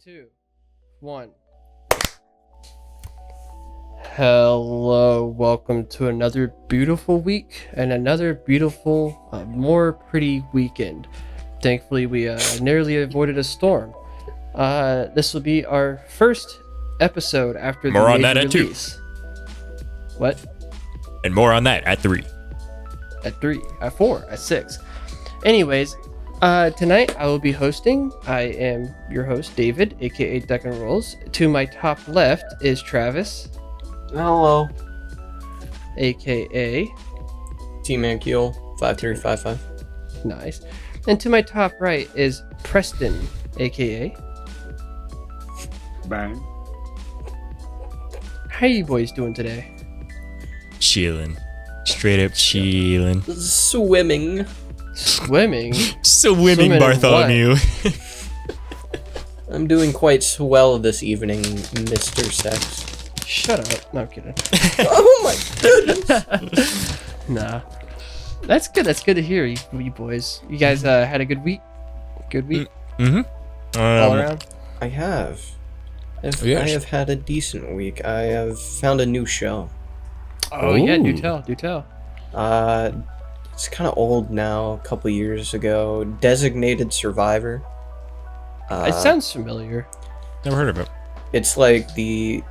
2, 1. Hello, welcome to another beautiful week and another beautiful, more pretty weekend. Thankfully, we nearly avoided a storm. This will be our first episode after the more on major that at release. 2. What? And more on that at 3. At 3, at 4, at 6. Anyways, tonight I will be hosting. I am your host, David, aka Duck and Rolls. To my top left is Travis. Hello. Aka T-Man Kewl, 5355. Nice. And to my top right is Preston, aka Bang. How you boys doing today? Chilling. Straight up chilling. Swimming. Swimming? Swimming, in Bartholomew. I'm doing quite swell this evening, Mr. Sex. Shut up. No, I'm kidding. Oh my goodness. Nah. That's good. That's good to hear, you boys. You guys had a good week? Good week? Mm-hmm. All around? I have. Yes. I have had a decent week. I have found a new show. Oh, yeah. Do Ooh. tell. Do tell. It's kind of old now, a couple years ago. Designated Survivor. It sounds familiar. Never heard of it. It's like the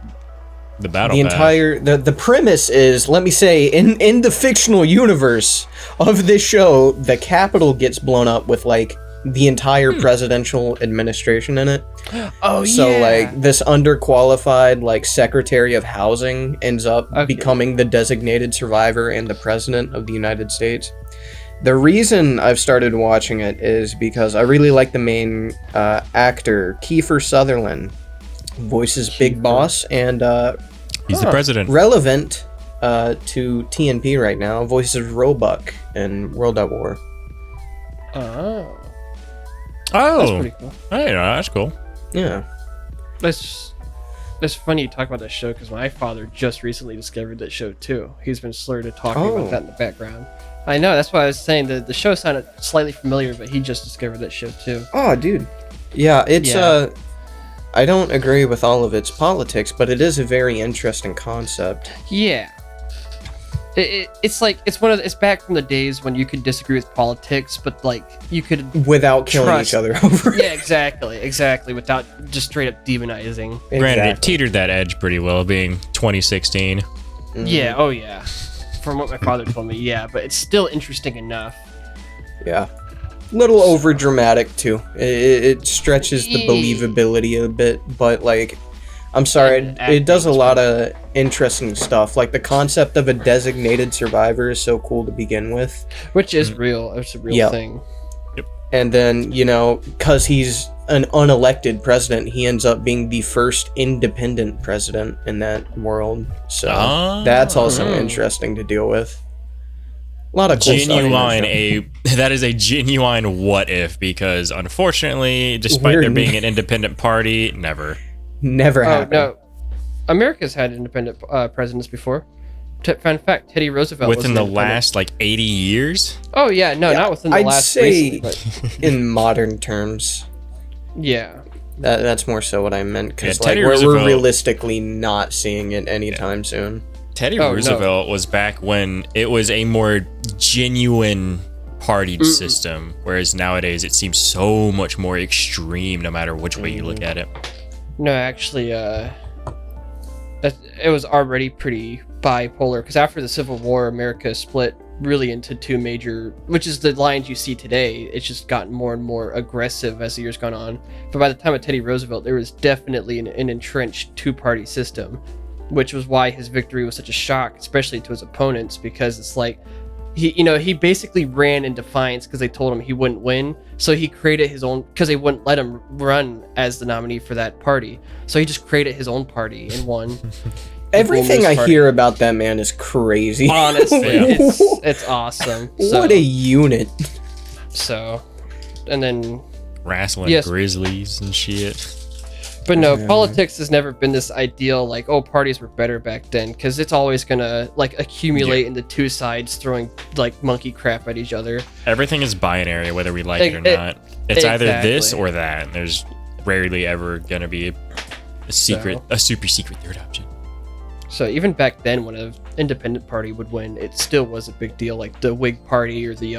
battle pass. entire the premise is, let me say, in the fictional universe of this show, the Capitol gets blown up with like the entire presidential administration in it. Oh, So yeah. like this underqualified like Secretary of Housing ends up becoming the designated survivor and the president of the United States. The reason I've started watching it is because I really like the main actor, Kiefer Sutherland, voices Big Boss, and He's the president. relevant to TNP right now, voices Roebuck in World at War. Oh. Oh. That's pretty cool. Hey, that's cool. Yeah. That's funny you talk about that show because my father just recently discovered that show too. He's been slurred to talking about that in the background. I know, that's why I was saying that the show sounded slightly familiar, but he just discovered that show too. Oh, dude. Yeah, it's I don't agree with all of its politics, but it is a very interesting concept. Yeah. It's back from the days when you could disagree with politics, but like you could Without killing each other over it. Yeah, exactly, without just straight up demonizing. Granted, it teetered that edge pretty well, being 2016. Mhm. Yeah, oh yeah. From what my father told me, yeah, but it's still interesting enough. Yeah. Little over dramatic too. It stretches the believability a bit, but like, I'm sorry, it does a lot of interesting stuff. Like the concept of a designated survivor is so cool to begin with. Which is real. It's a real thing. And then, because he's an unelected president, he ends up being the first independent president in that world. So that's also interesting to deal with. A lot of cool that is a genuine what if, because unfortunately, despite there being an independent party, never happened. No, America's had independent presidents before. Fun fact: Teddy Roosevelt within the last 80 years. Oh yeah, not within the last. I'd say recently, in modern terms. Yeah. That's more so what I meant, because we're realistically not seeing it anytime soon. Teddy Roosevelt was back when it was a more genuine partied system, whereas nowadays it seems so much more extreme no matter which way you look at it. No, actually, it was already pretty bipolar, because after the Civil War, America split really into two major, which is the lines you see today. It's just gotten more and more aggressive as the years gone on. But by the time of Teddy Roosevelt, there was definitely an entrenched two-party system, which was why his victory was such a shock, especially to his opponents, because it's like he basically ran in defiance because they told him he wouldn't win. So he created his own, because they wouldn't let him run as the nominee for that party. So he just created his own party and won. Everything I hear about that man is crazy. Honestly, it's awesome. What a unit. So, and then wrestling grizzlies and shit. But no, politics has never been this ideal, like, oh, parties were better back then, because it's always gonna, like, accumulate into two sides throwing, like, monkey crap at each other. Everything is binary, whether we like it or not. It's either this or that. There's rarely ever gonna be a super secret third option. So even back then, when an independent party would win, it still was a big deal. Like the Whig Party or the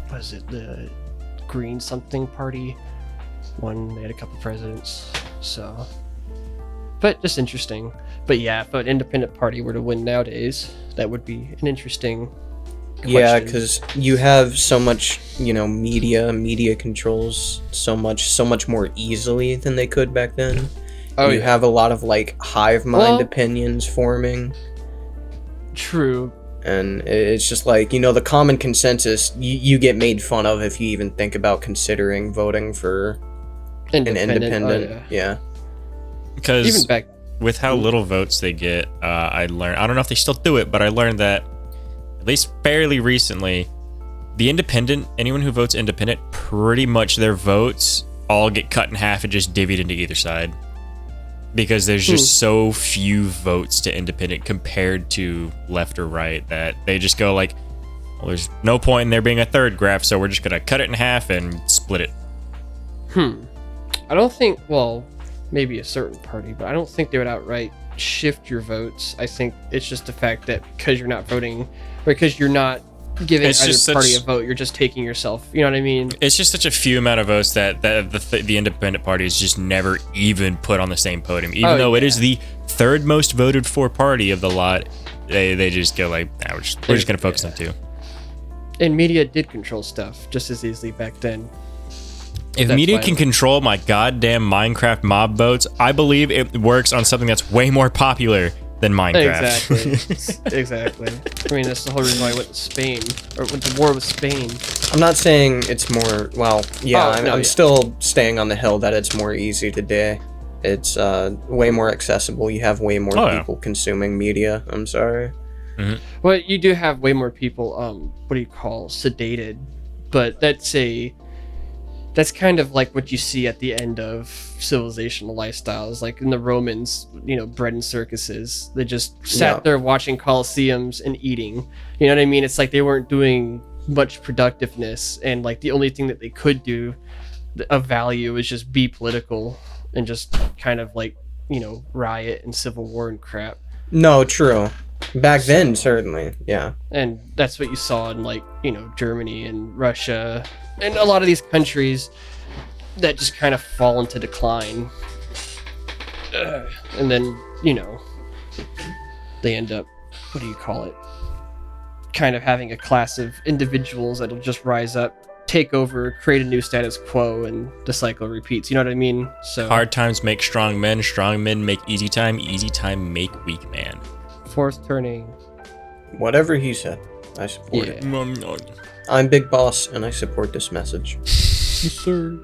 the Green something party won. They had a couple presidents. So, but just interesting. But yeah, if an independent party were to win nowadays, that would be an interesting question. Yeah, because you have so much, media controls so much more easily than they could back then. Oh, you have a lot of like hive mind opinions forming. True. And it's just like, the common consensus, you get made fun of if you even think about considering voting for an independent. Oh, yeah. Because even back with how little votes they get, I learned, I don't know if they still do it, but I learned that at least fairly recently, anyone who votes independent, pretty much their votes all get cut in half and just divvied into either side. Because there's just so few votes to independent compared to left or right that they just go like, well, there's no point in there being a third graph, so we're just gonna cut it in half and split it. I don't think, maybe a certain party, but I don't think they would outright shift your votes. I think it's just the fact that because you're not voting, or because you're not giving either party a vote, you're just taking yourself. You know what I mean? It's just such a few amount of votes that the independent party is just never even put on the same podium. Even though it is the third most voted for party of the lot, they just go like, nah, we're just going to focus on two. And media did control stuff just as easily back then. If media can control my goddamn Minecraft mob votes, I believe it works on something that's way more popular than Minecraft. Exactly. I mean, that's the whole reason why I went to Spain, or went to war with Spain. I'm not saying it's more, I'm still staying on the hill that it's more easy today. It's way more accessible. You have way more people consuming media. I'm sorry. Mm-hmm. Well, you do have way more people, sedated, but that's kind of like what you see at the end of civilizational lifestyles, like in the Romans, bread and circuses. They just sat there watching Colosseums and eating. You know what I mean? It's like they weren't doing much productiveness, and like the only thing that they could do of value is just be political and just kind of like, riot and civil war and crap. No, true. Back then, certainly, yeah. And that's what you saw in like, Germany and Russia and a lot of these countries that just kind of fall into decline. And then, they end up, kind of having a class of individuals that'll just rise up, take over, create a new status quo, and the cycle repeats. You know what I mean? So hard times make strong men make easy time make weak man. Fourth turning. Whatever he said, I support it. I'm Big Boss, and I support this message. Yes, sir.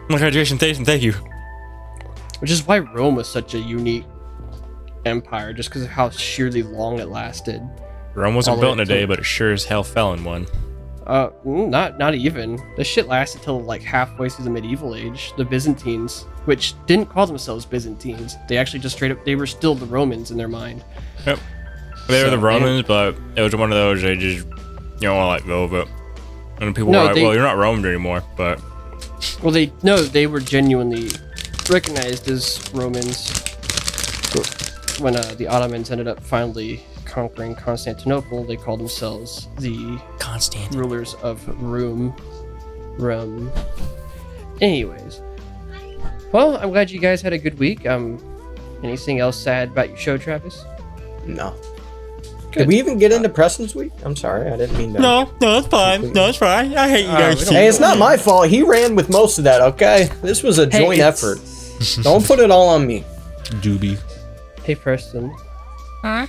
My graduation, thank you. Which is why Rome was such a unique empire, just because of how sheerly long it lasted. Rome wasn't built in a day, but it sure as hell fell in one. Not even. This shit lasted till like halfway through the medieval age. The Byzantines, which didn't call themselves Byzantines, they actually just straight up, they were still the Romans in their mind. Yep. They were the Romans, but it was one of those they just, you don't want to let go of it. And people were like, well, you're not Roman anymore, but... Well, they were genuinely recognized as Romans when the Ottomans ended up finally conquering Constantinople. They called themselves the rulers of Rome. Anyways, well, I'm glad you guys had a good week. Anything else sad about your show, Travis? No. Good. Did we even get into Preston's week? I'm sorry, I didn't mean to. No, it's fine. No, it's fine. I hate you guys. Hey, it's not my fault. He ran with most of that, okay? This was a joint effort. Don't put it all on me. Doobie. Hey, Preston. Huh?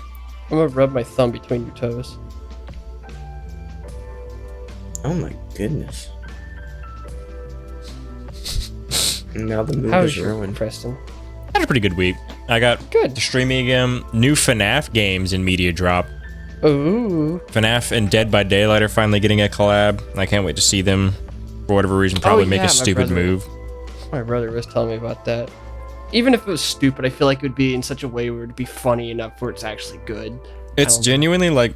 I'm gonna rub my thumb between your toes. Oh my goodness. Now the move How's is ruined. Preston? I had a pretty good week. I got good streaming again. New FNaF games in media drop. Ooh. FNaF and Dead by Daylight are finally getting a collab. I can't wait to see them. For whatever reason, probably make a stupid move. My brother was telling me about that. Even if it was stupid, I feel like it would be in such a way where it'd be funny enough where it's actually good. It's genuinely like,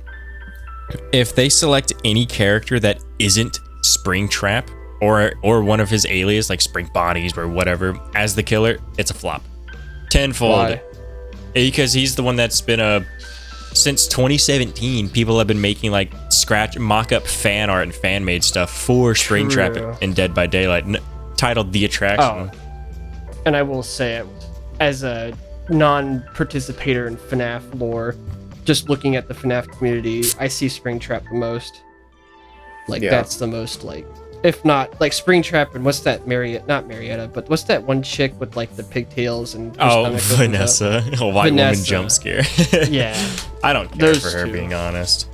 if they select any character that isn't Springtrap, or one of his alias like Spring Bonnies or whatever as the killer, it's a flop. Tenfold. Why? Because he's the one that's been since 2017, people have been making like mock-up fan art and fan-made stuff for Springtrap and Dead by Daylight, titled The Attraction. Oh. And I will say, as a non-participator in FNaF lore, just looking at the FNaF community, I see Springtrap the most. Like, that's the most, like, if not, like, Springtrap and what's that, not Marietta, but what's that one chick with, like, the pigtails and... Vanessa. A white woman jump scare. Yeah. I don't care for her, being honest.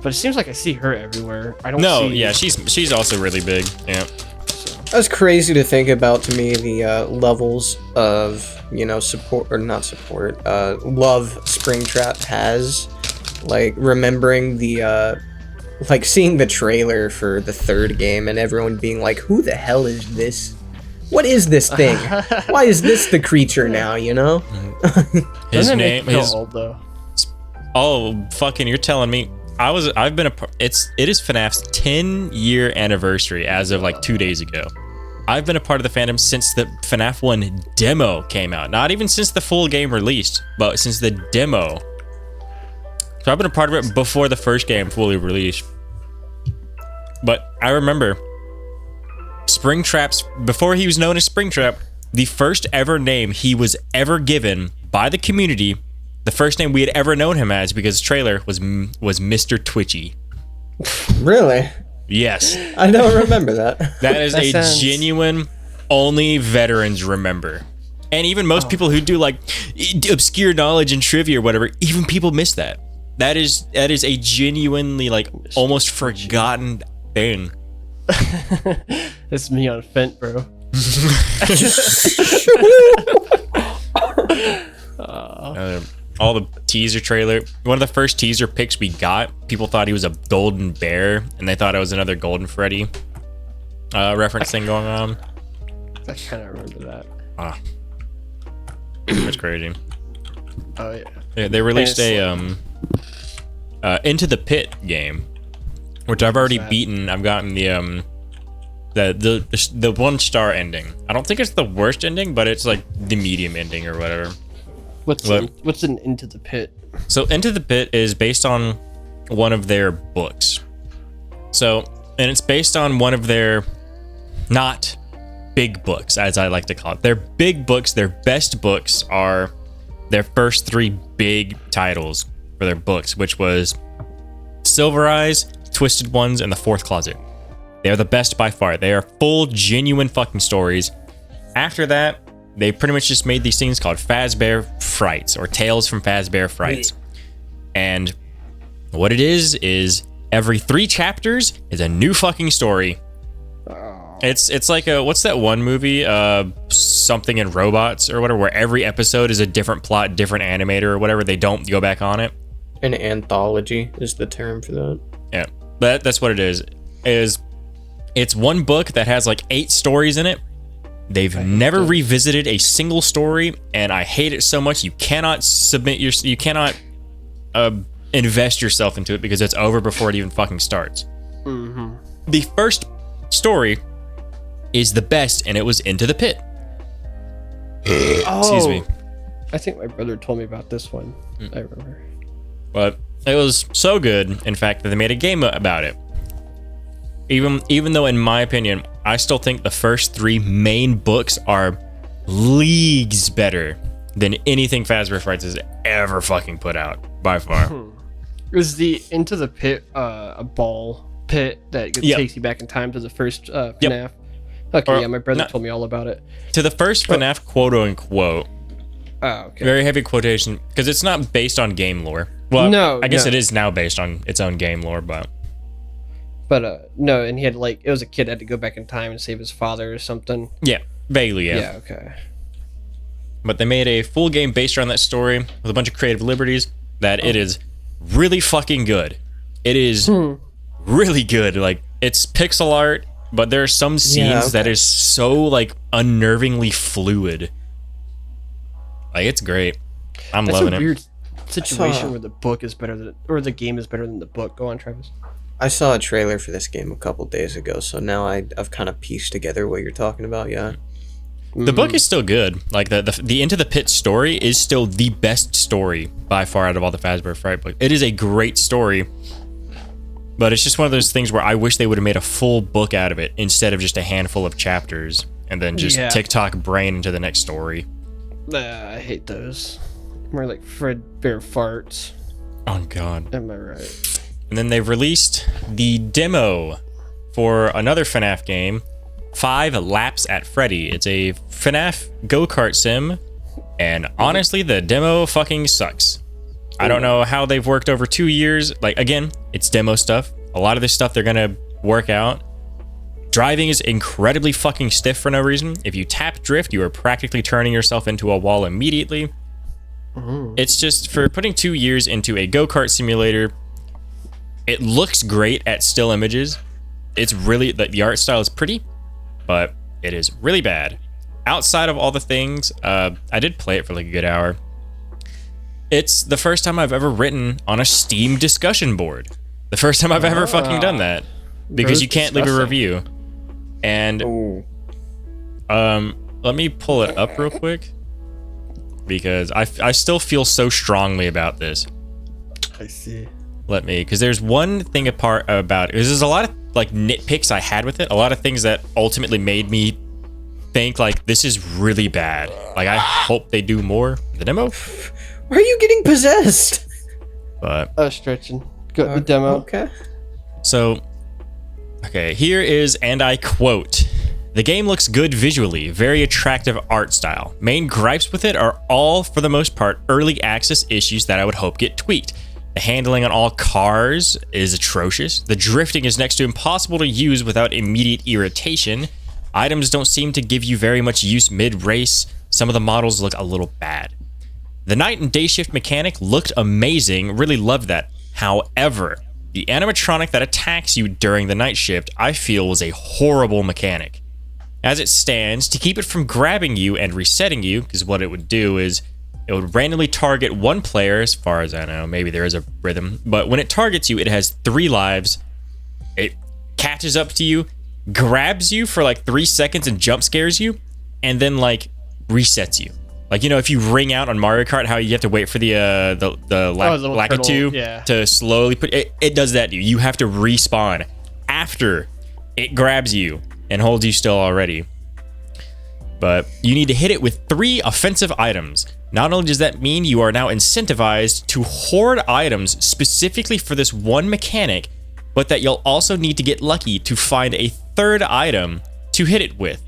But it seems like I see her everywhere. I don't see... yeah, she's also really big, yeah. That's crazy to think about to me, the levels of, you know, support, or not support, love Springtrap has. Like, remembering the, like, seeing the trailer for the third game and everyone being like, who the hell is this? What is this thing? Why is this the creature now, you know? His name is... old, though. Oh, fucking, you're telling me. I've been it is FNAF's 10-year anniversary as of like 2 days ago. I've been a part of the fandom since the FNAF 1 demo came out. Not even since the full game released, but since the demo. So I've been a part of it before the first game fully released. But I remember Springtrap's, before he was known as Springtrap, the first ever name he was ever given by the community, the first name we had ever known him as, because his trailer was Mr. Twitchy. Really? Yes. I don't remember that. That is genuine, only veterans remember. And even most people who do like obscure knowledge and trivia or whatever, even people miss that. That is a genuinely like almost forgotten thing. It's me on Fent, bro. All the teaser trailer. One of the first teaser pics we got, people thought he was a golden bear, and they thought it was another Golden Freddy reference thing going on. I kind of remember that. That's crazy. Oh yeah. They released a Into the Pit game, which I've already beaten. I've gotten the 1-star ending. I don't think it's the worst ending, but it's like the medium ending or whatever. What's an Into the Pit? So Into the Pit is based on one of their books. And it's based on one of their not big books, as I like to call it. Their big books, their best books are their first 3 big titles for their books, which was Silver Eyes, Twisted Ones, and The Fourth Closet. They are the best by far. They are full, genuine fucking stories. After that, they pretty much just made these things called Fazbear Frights, or Tales from Fazbear Frights. And what it is every 3 chapters is a new fucking story. It's like what's that one movie, Something in Robots or whatever, where every episode is a different plot, different animator or whatever. They don't go back on it. An anthology is the term for that. Yeah, that's what it is. It's one book that has like 8 stories in it. They've never revisited a single story, and I hate it so much. You cannot invest yourself into it because it's over before it even fucking starts. Mm-hmm. The first story is the best, and it was Into the Pit. Excuse me. I think my brother told me about this one. I remember. But it was so good, in fact, that they made a game about it. Even though, in my opinion, I still think the first 3 main books are leagues better than anything Fazbear Frights has ever fucking put out, by far. Is the Into the Pit a ball pit that takes you back in time to the first FNAF? Yep. Okay, my brother told me all about it. To the first FNAF, quote-unquote. Oh, okay. Very heavy quotation, because it's not based on game lore. Well, no, I guess it is now based on its own game lore, but no, and he had it was a kid that had to go back in time and save his father or something. Yeah, vaguely, yeah. Yeah, okay. But they made a full game based around that story with a bunch of creative liberties that it is really fucking good. It is really good. Like, it's pixel art, but there are some scenes that is so, like, unnervingly fluid. Like, it's great. I'm loving it. That's a weird situation where the book is better than, or the game is better than the book. Go on, Travis. I saw a trailer for this game a couple days ago, so now I've kind of pieced together what you're talking about. Yeah. The book is still good. Like the Into the Pit story is still the best story by far out of all the Fazbear Fright books. It is a great story, but it's just one of those things where I wish they would have made a full book out of it instead of just a handful of chapters and then just TikTok brain into the next story. I hate those. More like Fredbear Farts. Oh God. Am I right? And then they've released the demo for another FNaF game, 5 Laps at Freddy. It's a FNaF go-kart sim, and honestly, the demo fucking sucks. I don't know how they've worked over 2 years. Like, again, it's demo stuff. A lot of this stuff they're gonna work out. Driving is incredibly fucking stiff for no reason. If you tap drift, you are practically turning yourself into a wall immediately. It's just, for putting 2 years into a go-kart simulator, it looks great at still images. It's really, the art style is pretty, but it is really bad. Outside of all the things, I did play it for like a good hour. It's the first time I've ever written on a Steam discussion board. The first time I've ever fucking done that. Because you can't leave a review. And let me pull it up real quick. Because I still feel so strongly about this. I see. Because there's one thing about it. There's a lot of like nitpicks I had with it. A lot of things that ultimately made me think like this is really bad. Like I hope they do more. The demo. Why are you getting possessed? But stretching. Go the demo. Okay. So, here is, and I quote, "The game looks good visually, very attractive art style. Main gripes with it are all, for the most part, early access issues that I would hope get tweaked. The handling on all cars is atrocious. The drifting is next to impossible to use without immediate irritation. Items don't seem to give you very much use mid-race. Some of the models look a little bad. The night and day shift mechanic looked amazing, really loved that. However, the animatronic that attacks you during the night shift, I feel was a horrible mechanic. As it stands, to keep it from grabbing you and resetting you, because what it would do is it would randomly target one player, as far as I know. Maybe there is a rhythm. But when it targets you, it has 3 lives. It catches up to you, grabs you for like 3 seconds and jump scares you, and then like resets you. Like, you know, if you ring out on Mario Kart, how you have to wait for the Lakitu to slowly put... It does that to you. You have to respawn after it grabs you and holds you still already. But you need to hit it with 3 offensive items. Not only does that mean you are now incentivized to hoard items specifically for this one mechanic, but that you'll also need to get lucky to find a 3rd item to hit it with.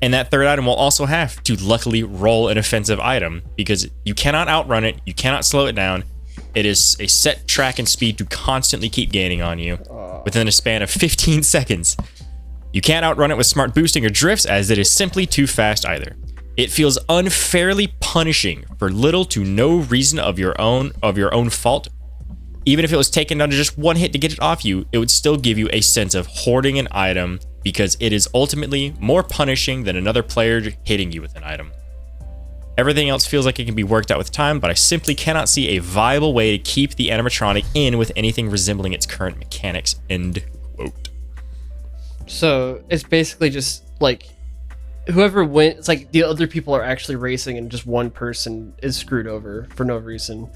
And that 3rd item will also have to luckily roll an offensive item, because you cannot outrun it, you cannot slow it down. It is a set track and speed to constantly keep gaining on you within a span of 15 seconds. You can't outrun it with smart boosting or drifts, as it is simply too fast either. It feels unfairly punishing for little to no reason of your own fault. Even if it was taken down to just 1 hit to get it off you, it would still give you a sense of hoarding an item, because it is ultimately more punishing than another player hitting you with an item. Everything else feels like it can be worked out with time, but I simply cannot see a viable way to keep the animatronic in with anything resembling its current mechanics." End quote. So it's basically just like whoever wins, it's like the other people are actually racing and just one person is screwed over for no reason.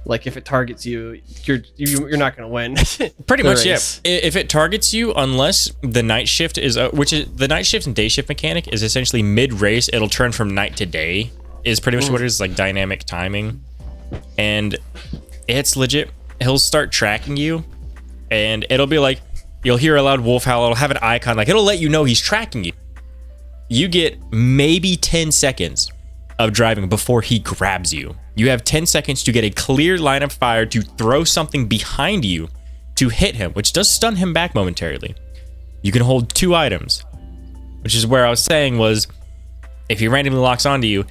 Like if it targets you, you're not going to win. Pretty much, yeah. If it targets you, unless the night shift is, which is the night shift and day shift mechanic is essentially mid-race, it'll turn from night to day, is pretty much what it is, like dynamic timing. And it's legit. He'll start tracking you, and it'll be like, you'll hear a loud wolf howl, it'll have an icon, like it'll let you know he's tracking you. You get maybe 10 seconds of driving before he grabs you. You have 10 seconds to get a clear line of fire to throw something behind you to hit him, which does stun him back momentarily. You can hold 2 items, which is where I was saying was, if he randomly locks onto you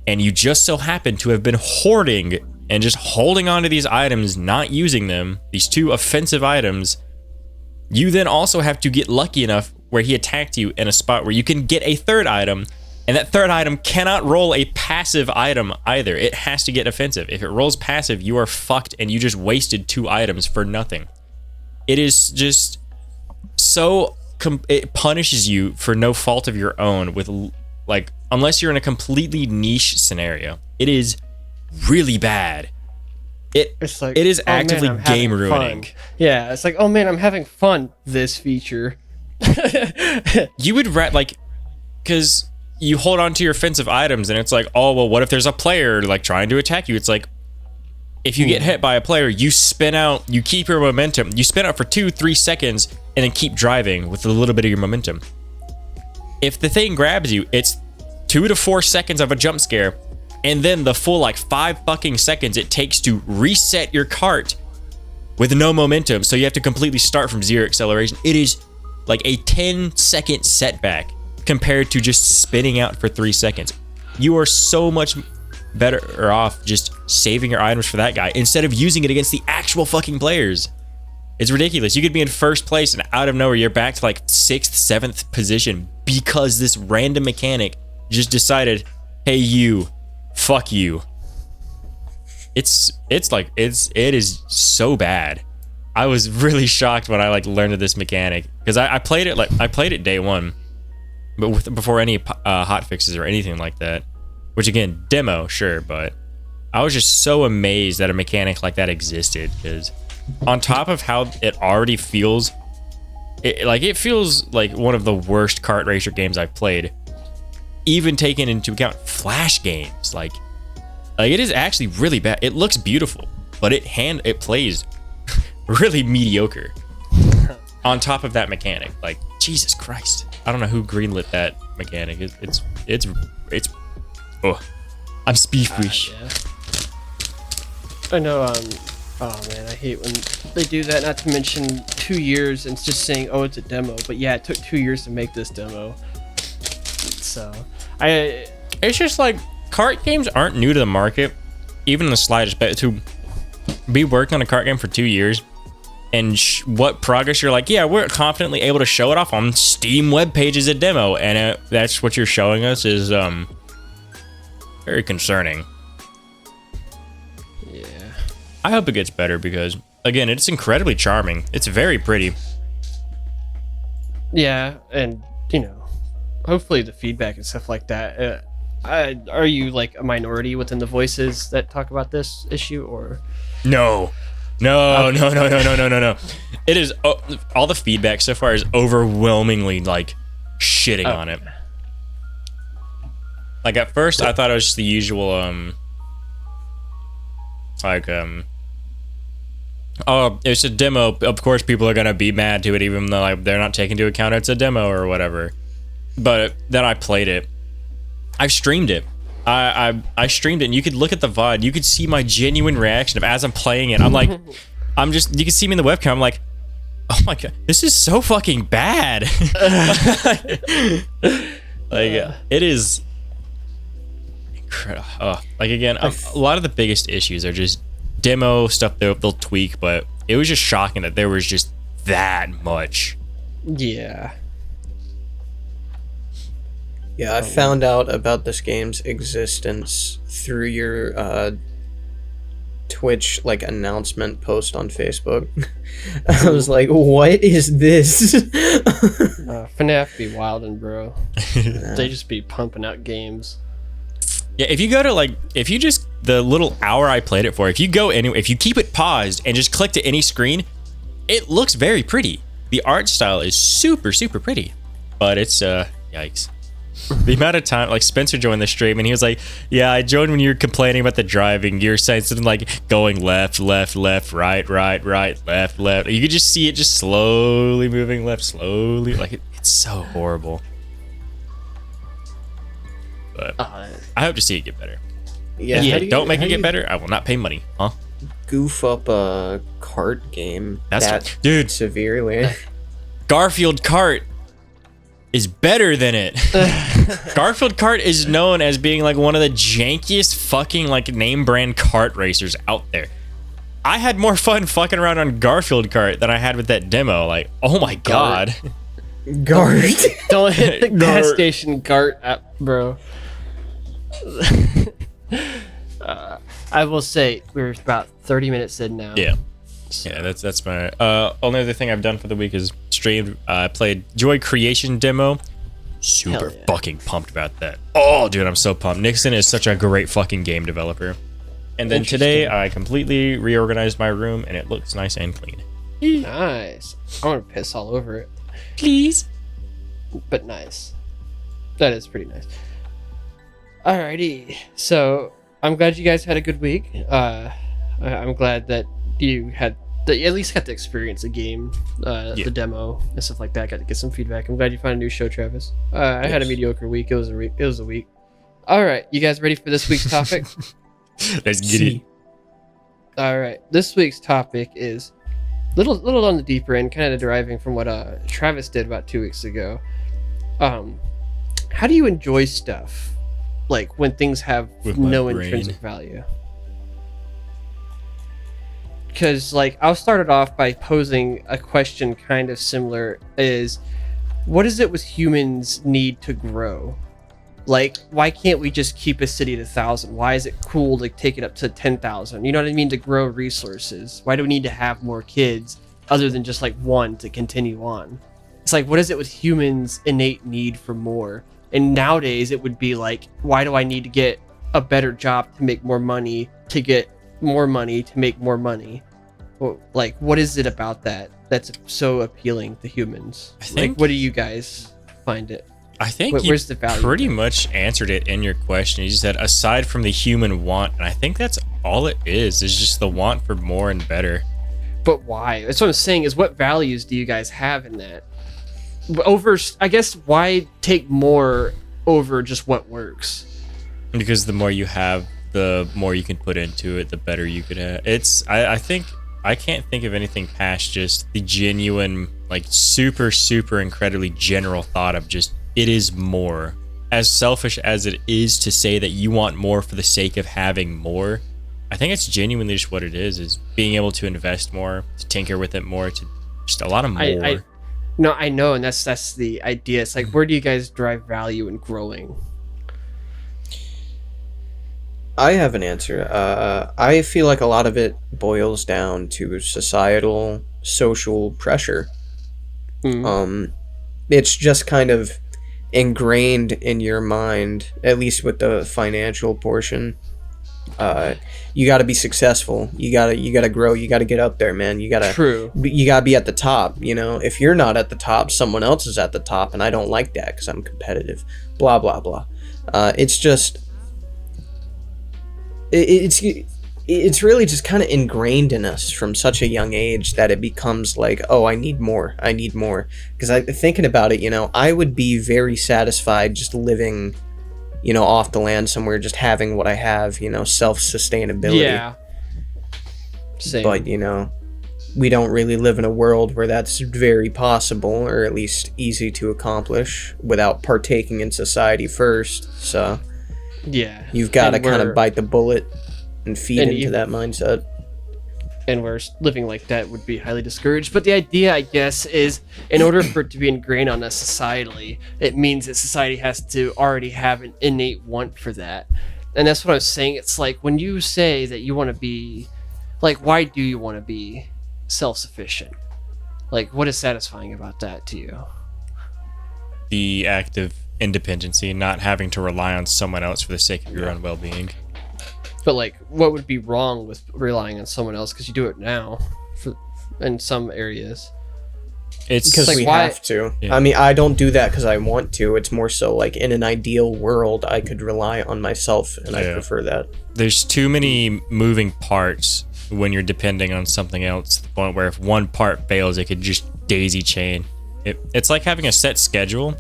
and you just so happen to have been hoarding and just holding onto these items, not using them, these 2 offensive items, you then also have to get lucky enough where he attacked you in a spot where you can get a 3rd item. And that 3rd item cannot roll a passive item either. It has to get offensive. If it rolls passive, you are fucked and you just wasted 2 items for nothing. it is just so it punishes you for no fault of your own with like, unless you're in a completely niche scenario. It is really bad. It's like, it is oh, actively man, I'm having game ruining. fun. Yeah, it's like, oh man, I'm having fun. This feature. You would like, because you hold on to your offensive items and it's like, oh well, what if there's a player like trying to attack you? It's like, if you get hit by a player, you spin out, you keep your momentum, you spin out for 2-3 seconds and then keep driving with a little bit of your momentum. If the thing grabs you, it's 2 to 4 seconds of a jump scare, and then the full like 5 fucking seconds it takes to reset your cart with no momentum, so you have to completely start from 0 acceleration. It is like a 10-second setback compared to just spinning out for 3 seconds. You are so much better off just saving your items for that guy instead of using it against the actual fucking players. It's ridiculous. You could be in first place and out of nowhere you're back to like 6th, 7th position because this random mechanic just decided, hey you, fuck you. It is so bad. I was really shocked when I like learned of this mechanic because I played it day one, but before any hot fixes or anything like that. Which again, demo, sure, but I was just so amazed that a mechanic like that existed, because on top of how it already feels, it feels like one of the worst kart racer games I've played, even taking into account Flash games. Like it is actually really bad. It looks beautiful, but it plays really mediocre. On top of that mechanic, like Jesus Christ, I don't know who greenlit that mechanic. It's oh, I'm speechless. Yeah. I know. Oh man, I hate when they do that. Not to mention 2 years and it's just saying, "Oh, it's a demo." But yeah, it took 2 years to make this demo. So it's just like kart games aren't new to the market, even in the slightest. But to be working on a kart game for 2 years and what progress you're like, yeah, we're confidently able to show it off on Steam web pages a demo, and that's what you're showing us is very concerning. Yeah. I hope it gets better because, again, it's incredibly charming. It's very pretty. Yeah, and hopefully the feedback and stuff like that. Are you like a minority within the voices that talk about this issue, or? No. It is all the feedback so far is overwhelmingly like shitting on it. Like at first I thought it was just the usual oh, it's a demo, of course people are gonna be mad to it even though like they're not taking into account it's a demo or whatever. But then I played it. I've streamed it. I streamed it and you could look at the VOD, you could see my genuine reaction of as I'm playing it. I'm like you can see me in the webcam, I'm like, oh my god, this is so fucking bad. It is incredible. Like again, a lot of the biggest issues are just demo stuff they'll tweak, but it was just shocking that there was just that much. Yeah. Yeah, I found out about this game's existence through your Twitch like announcement post on Facebook. I was like, what is this? FNaF be wildin', bro. They just be pumping out games. Yeah, if you go to the little hour I played it for, if you keep it paused and just click to any screen, it looks very pretty. The art style is super, super pretty, but it's yikes. The amount of time, like Spencer joined the stream and he was like, yeah, I joined when you were complaining about the driving. You're saying something like going left, left, left, right, right, right, left, left. You could just see it just slowly moving left, slowly. Like it's so horrible. But I hope to see it get better. Yeah, don't make it get better. I will not pay money. Huh? Goof up a kart game dude severely. Garfield Kart is better than it. Garfield Kart is known as being like one of the jankiest fucking like name brand kart racers out there. I had more fun fucking around on Garfield Kart than I had with that demo. Like, oh my god. Gart. Don't hit the gas station Gart app, bro. I will say we're about 30 minutes in now. Yeah. So. Yeah, that's my only other thing I've done for the week is streamed. I played Joy Creation demo. Super fucking pumped about that. Oh, dude, I'm so pumped. Nixon is such a great fucking game developer. And then today I completely reorganized my room and it looks nice and clean. Nice. I want to piss all over it. Please. But nice. That is pretty nice. Alrighty. So I'm glad you guys had a good week. I'm glad that you had at least got to experience the game, the demo and stuff like that. Got to get some feedback. I'm glad you found a new show, Travis. I had a mediocre week. It was a week. All right, you guys ready for this week's topic? Let's get it. All right, this week's topic is little on the deeper end, kind of deriving from what Travis did about 2 weeks ago. How do you enjoy stuff like when things have no intrinsic value? Because like I'll start it off by posing a question kind of similar is, what is it with humans need to grow? Like, why can't we just keep a city at 1,000? Why is it cool to take it up to 10,000? You know what I mean? To grow resources. Why do we need to have more kids other than just like one to continue on? It's like, what is it with humans' innate need for more? And nowadays it would be like, why do I need to get a better job to make more money, to get more money, to make more money? Well, like, what is it about that that's so appealing to humans? Like, what do you guys find it? I think where's the value pretty much answered it in your question. You said aside from the human want, and I think that's all it is just the want for more and better. But why? That's what I'm saying, is what values do you guys have in that? Over, I guess, why take more over just what works? Because the more you have, the more you can put into it, the better you could have. I think I can't think of anything past just the genuine, like super incredibly general thought of just, it is more. As selfish as it is to say that you want more for the sake of having more, I think it's genuinely just what it is being able to invest more, to tinker with it more, to just a lot of more. No, I know, and that's the idea. It's like, where do you guys drive value in growing? I have an answer. I feel like a lot of it boils down to societal, social pressure. It's just kind of ingrained in your mind, at least with the financial portion. You got to be successful. You gotta grow. You gotta get up there, man. You gotta be at the top. You know, if you're not at the top, someone else is at the top, and I don't like that because I'm competitive. Blah blah blah. It's just. It's really just kind of ingrained in us from such a young age that it becomes like, oh, I need more. Because thinking about it, you know, I would be very satisfied just living, you know, off the land somewhere, just having what I have, you know, self-sustainability. Yeah. Same. But, you know, we don't really live in a world where that's very possible, or at least easy to accomplish without partaking in society first. So... yeah, you've got to kind of bite the bullet and feed into that mindset. And where living like that would be highly discouraged. But the idea, I guess, is in order for it to be ingrained on us societally, it means that society has to already have an innate want for that. And that's what I was saying. It's like when you say that you want to be, like, why do you want to be self-sufficient? Like, what is satisfying about that to you? The act of independency, not having to rely on someone else for the sake of your own well-being. But like, what would be wrong with relying on someone else? Because you do it now, in some areas. It's because like, we have to. Yeah. I mean, I don't do that because I want to. It's more so like in an ideal world, I could rely on myself, and I prefer that. There's too many moving parts when you're depending on something else, to the point where if one part fails, it could just daisy chain. It's like having a set schedule,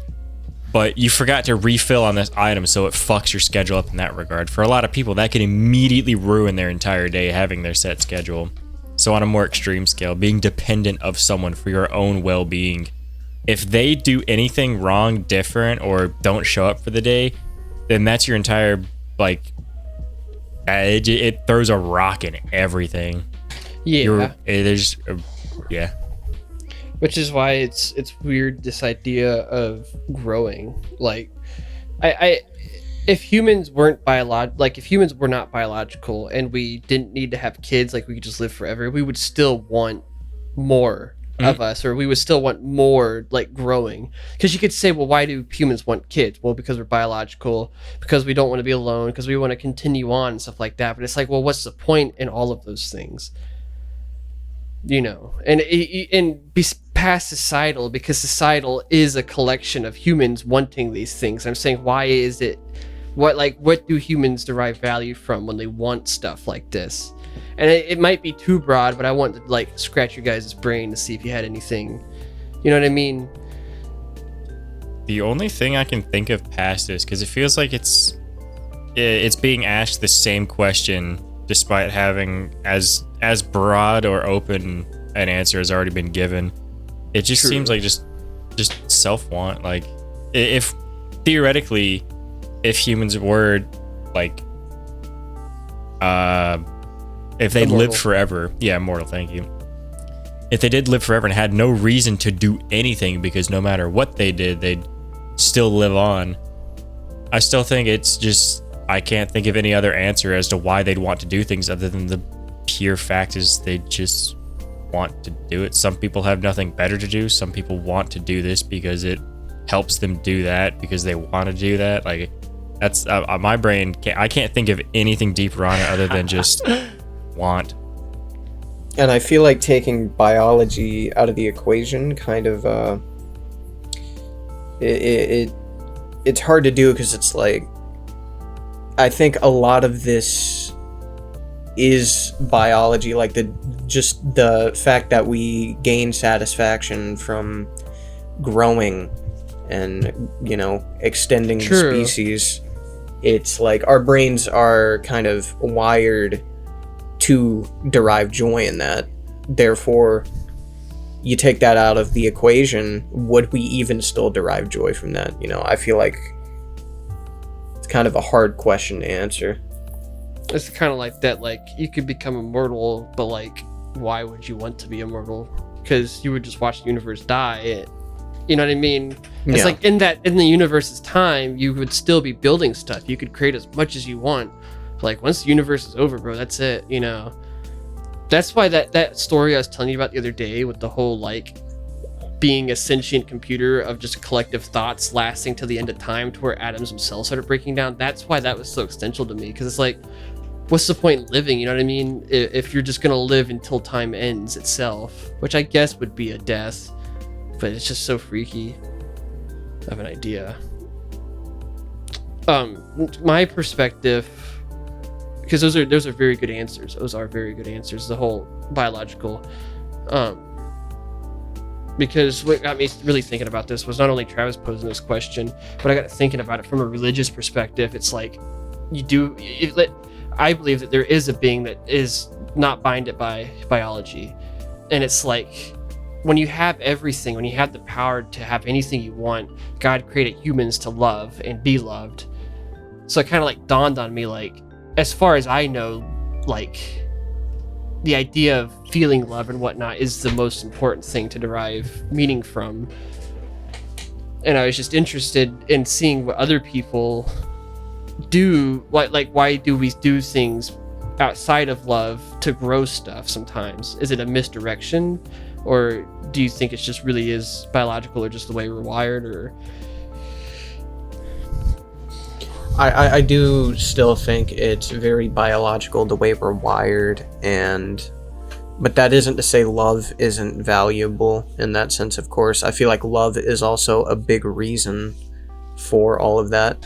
but you forgot to refill on this item, so it fucks your schedule up in that regard. For a lot of people, that can immediately ruin their entire day, having their set schedule. So on a more extreme scale, being dependent of someone for your own well-being. If they do anything wrong, different, or don't show up for the day, then that's your entire, like, it throws a rock in everything. Yeah. Yeah. Which is why it's weird, this idea of growing. Like, if humans weren't if humans were not biological and we didn't need to have kids, like we could just live forever, we would still want more of us, or we would still want more like growing. Because you could say, well, why do humans want kids? Well, because we're biological, because we don't want to be alone, because we want to continue on and stuff like that. But it's like, well, what's the point in all of those things? You know, and be past societal, because societal is a collection of humans wanting these things. I'm saying, why is it? What do humans derive value from when they want stuff like this? And it might be too broad, but I want to like scratch your guys' brain to see if you had anything. You know what I mean? The only thing I can think of past this, because it feels like it's being asked the same question despite having as broad or open an answer has already been given. It just seems like just self-want. Like, if theoretically, if humans were like if they lived forever, immortal, thank you. If they did live forever and had no reason to do anything, because no matter what they did, they'd still live on, I still think it's just, I can't think of any other answer as to why they'd want to do things other than the pure fact is they just want to do it. Some people have nothing better to do. Some people want to do this because it helps them do that, because they want to do that. Like, that's my brain. I can't think of anything deeper on it other than just want. And I feel like taking biology out of the equation kind of it's hard to do, because it's like, I think a lot of this is biology, like the fact that we gain satisfaction from growing and, you know, extending the species. It's like our brains are kind of wired to derive joy in that. Therefore, you take that out of the equation, would we even still derive joy from that? You know, I feel like it's kind of a hard question to answer. It's kind of like that, like, you could become immortal, but like, why would you want to be immortal? Because you would just watch the universe die. You know what I mean? It's like in the universe's time, you would still be building stuff. You could create as much as you want. Like, once the universe is over, bro, that's it, you know? That's why that story I was telling you about the other day with the whole, like, being a sentient computer of just collective thoughts lasting to the end of time, to where atoms themselves started breaking down. That's why that was so existential to me, because it's like, what's the point in living, you know what I mean? If you're just going to live until time ends itself, which I guess would be a death, but it's just so freaky of an idea. My perspective, because those are very good answers. Those are very good answers. The whole biological, because what got me really thinking about this was not only Travis posing this question, but I got thinking about it from a religious perspective. It's like, I believe that there is a being that is not bounded by biology, and it's like, when you have everything, when you have the power to have anything you want, God created humans to love and be loved. So it kind of like dawned on me, like, as far as I know, like, the idea of feeling love and whatnot is the most important thing to derive meaning from. And I was just interested in seeing what other people do. Like, why do we do things outside of love to grow stuff sometimes? Is it a misdirection? Or do you think it just really is biological, or just the way we're wired? Or I do still think it's very biological the way we're wired, but that isn't to say love isn't valuable in that sense, of course. I feel like love is also a big reason for all of that.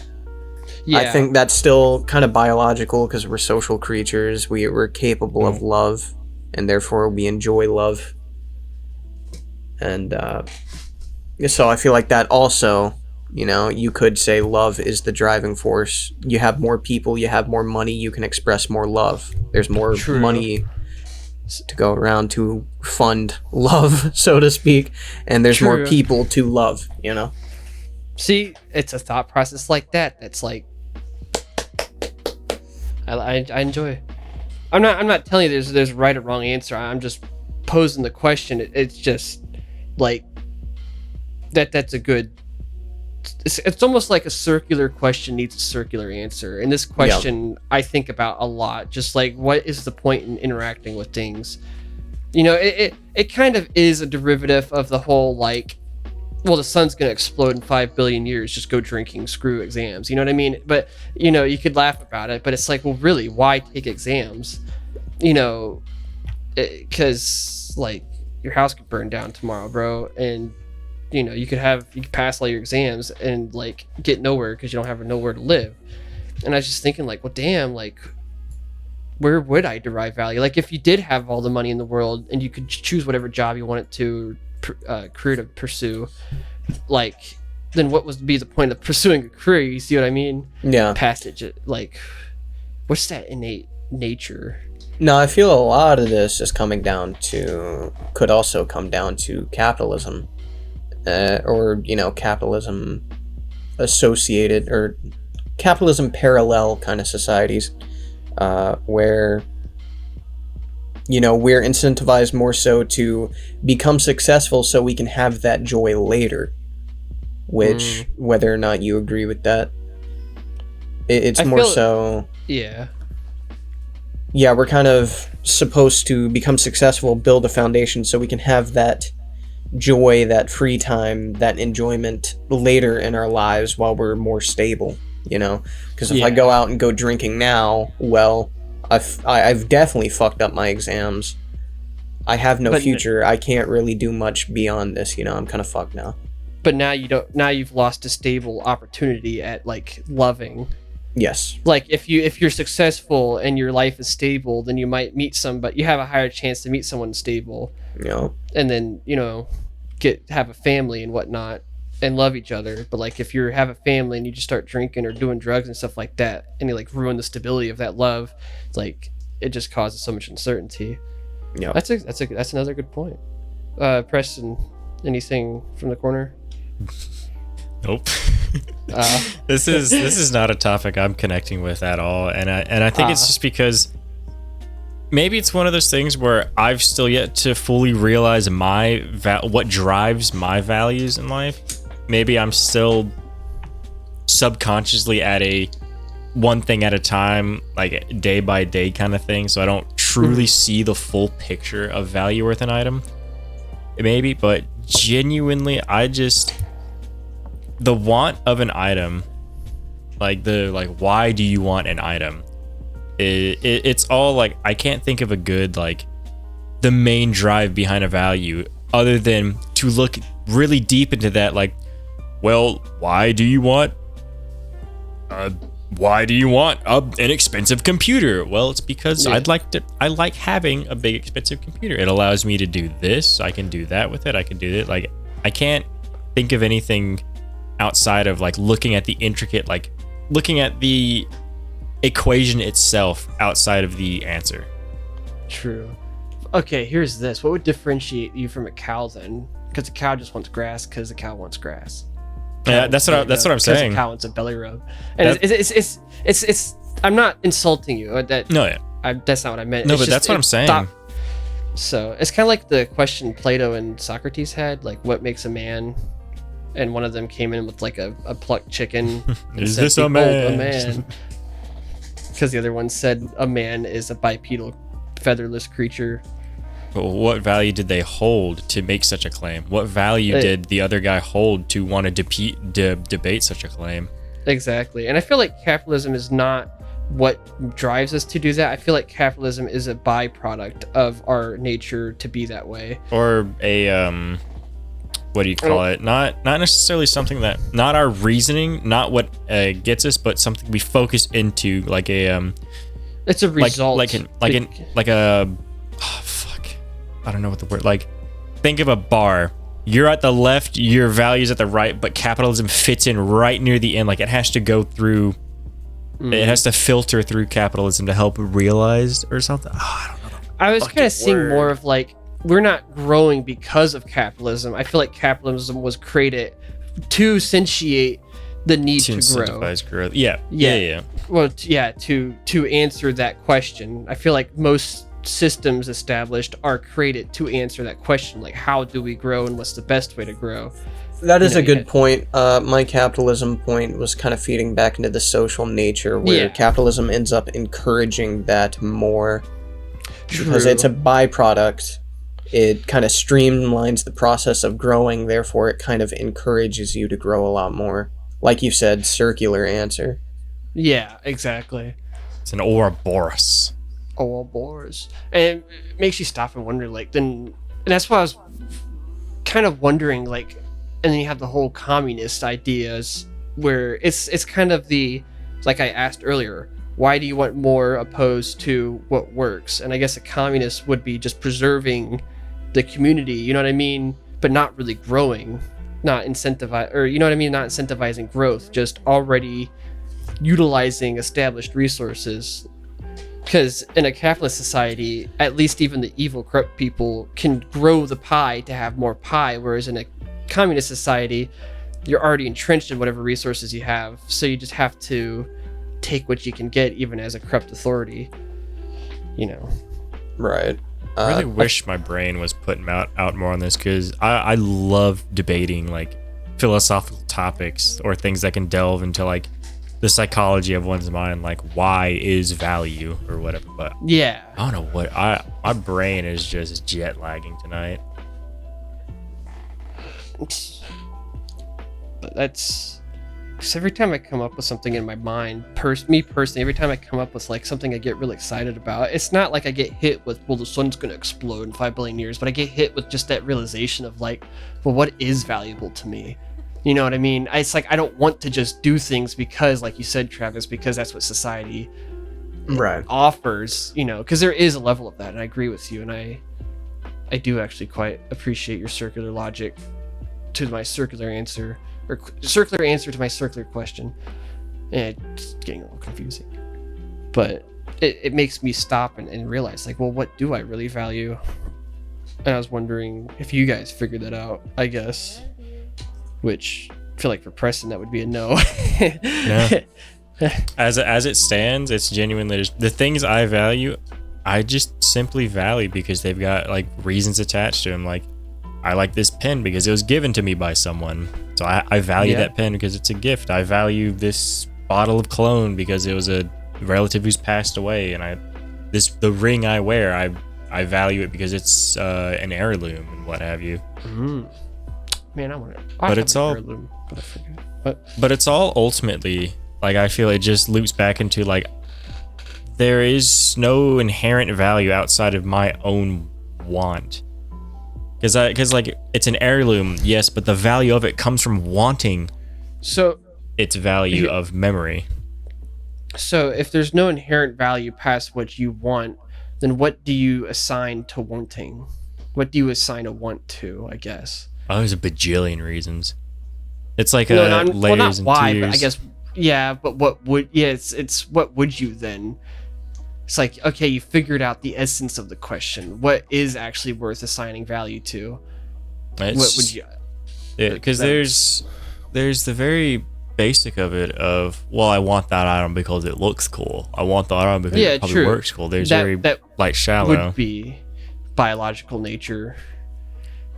Yeah. I think that's still kind of biological, because we're social creatures. We're capable of love, and therefore we enjoy love. And so I feel like that also, you know, you could say love is the driving force. You have more people, you have more money, you can express more love. There's more money to go around to fund love, so to speak, and there's more people to love, you know? See, it's a thought process like that that's like, I enjoy. I'm not telling you there's a right or wrong answer. I'm just posing the question. It's just like that's a good it's almost like a circular question needs a circular answer. And this question I think about a lot, just like, what is the point in interacting with things? You know, it kind of is a derivative of the whole, like, well, the sun's going to explode in 5 billion years, just go drinking, screw exams. You know what I mean? But, you know, you could laugh about it, but it's like, well, really, why take exams? You know, because, like, your house could burn down tomorrow, bro. And, you know, you could pass all your exams and, like, get nowhere because you don't have nowhere to live. And I was just thinking, like, well, damn, like, where would I derive value? Like, if you did have all the money in the world and you could choose whatever job you wanted to, career to pursue, like, then what would be the point of pursuing a career? You see what I mean? Yeah. Passage, like, what's that innate nature? No, I feel a lot of this is could also come down to capitalism, or, you know, capitalism associated or capitalism parallel kind of societies, where, you know, we're incentivized more so to become successful so we can have that joy later, which, whether or not you agree with that, it's more so... Yeah, we're kind of supposed to become successful, build a foundation so we can have that joy, that free time, that enjoyment later in our lives while we're more stable, you know? Because if I go out and go drinking now, well, I've definitely fucked up my exams. I have no future. I can't really do much beyond this, you know? I'm kind of fucked now. But now you've lost a stable opportunity at, like, loving. Yes. Like, if you're successful and your life is stable, then you might meet somebody. You have a higher chance to meet someone stable. Yeah. And then, you know, have a family and whatnot and love each other. But, like, if you have a family and you just start drinking or doing drugs and stuff like that, and you, like, ruin the stability of that love, it's like, it just causes so much uncertainty. Yeah. That's another good point. Preston, anything from the corner? Nope. This is not a topic I'm connecting with at all, and I think it's just because maybe it's one of those things where I've still yet to fully realize what drives my values in life. Maybe I'm still subconsciously at a one thing at a time, like day by day kind of thing, so I don't truly see the full picture of value worth an item. Maybe, but genuinely, the want of an item, like why do you want an item? It's all like, I can't think of a good, like, the main drive behind a value other than to look really deep into that. Like, well, why do you want an expensive computer? Well, it's because I like having a big expensive computer. It allows me to do this. I can do that with it. I can do it. Like, I can't think of anything outside of, like, looking at the intricate, like, looking at the equation itself outside of the answer. True. Okay, here's this. What would differentiate you from a cow then? Because a cow just wants grass because the cow wants grass. Yeah, that's what I'm saying. Because the cow wants a belly rub. And it's I'm not insulting you. That's not what I meant. No, but that's what I'm saying. So it's kind of like the question Plato and Socrates had, like, what makes a man? And one of them came in with, like, a plucked chicken. Is this a man? A man. Because the other one said a man is a bipedal, featherless creature. But what value did they hold to make such a claim? What value did the other guy hold to want to debate such a claim? Exactly. And I feel like capitalism is not what drives us to do that. I feel like capitalism is a byproduct of our nature to be that way. Or a what do you call it? Not necessarily something that, not our reasoning, not what gets us, but something we focus into, like a it's a result, like a fuck, I don't know what the word, like, think of a bar. You're at the left, your value's at the right, but capitalism fits in right near the end. Like, it has to go through, it has to filter through capitalism to help realize or something. I don't know. I was kind of seeing more of, like, we're not growing because of capitalism. I feel like capitalism was created to satiate the need to grow. Incentivize growth. Yeah. Well, to answer that question. I feel like most systems established are created to answer that question, like, how do we grow and what's the best way to grow? That is a good point. My capitalism point was kind of feeding back into the social nature, where capitalism ends up encouraging that more. Because it's a byproduct. It kind of streamlines the process of growing, therefore it kind of encourages you to grow a lot more. Like you said, circular answer. Yeah, exactly. It's an Ouroboros. Ouroboros. And it makes you stop and wonder, like, then... And that's why I was kind of wondering, like... And then you have the whole communist ideas, where it's kind of the... Like I asked earlier, why do you want more opposed to what works? And I guess a communist would be just preserving the community, you know what I mean? But not really growing. Not incentivize, or you know what I mean? Not incentivizing growth, just already utilizing established resources. Because in a capitalist society, at least even the evil, corrupt people can grow the pie to have more pie, whereas in a communist society, you're already entrenched in whatever resources you have, so you just have to take what you can get, even as a corrupt authority. You know. Right. I really wish my brain was putting out more on this, because I love debating like philosophical topics or things that can delve into like the psychology of one's mind, like why is value or whatever. But yeah, I don't know what my brain is just jet lagging tonight. But that's because every time I come up with something in my mind, me personally, every time I come up with like something I get really excited about, it's not like I get hit with, well, the sun's gonna explode in 5 billion years, but I get hit with just that realization of like, well, what is valuable to me? You know what I mean? It's like I don't want to just do things because, like you said, Travis, because that's what society offers. You know, because there is a level of that, and I agree with you, and I do actually quite appreciate your circular logic to my circular answer. Or circular answer to my circular question. And it's getting a little confusing. But it makes me stop and realize, like, well, what do I really value? And I was wondering if you guys figured that out, I guess. Which, I feel like for Preston, that would be a no. No. As it stands, it's genuinely just, the things I value, I just simply value because they've got, like, reasons attached to them. Like, I like this pen because it was given to me by someone. So I value that pen because it's a gift. I value this bottle of cologne because it was a relative who's passed away. And the ring I wear, I value it because it's an heirloom and what have you. Mm-hmm. Man, I want it. But it's all. Heirloom, but I forget. But it's all ultimately, like, I feel it just loops back into, like, there is no inherent value outside of my own want. Because like, it's an heirloom, yes, but the value of it comes from wanting its value of memory. So if there's no inherent value past what you want, then what do you assign to wanting? What do you assign a want to, I guess? Oh, there's a bajillion reasons. It's like layers not and why, tiers. But I guess, yeah, but what would, it's what would you then? It's like, okay, you figured out the essence of the question. What is actually worth assigning value to? What would you? Because there's the very basic of it of, well, I want that item because it looks cool. I want the item because it probably works cool. There's that like shallow. Would be biological nature,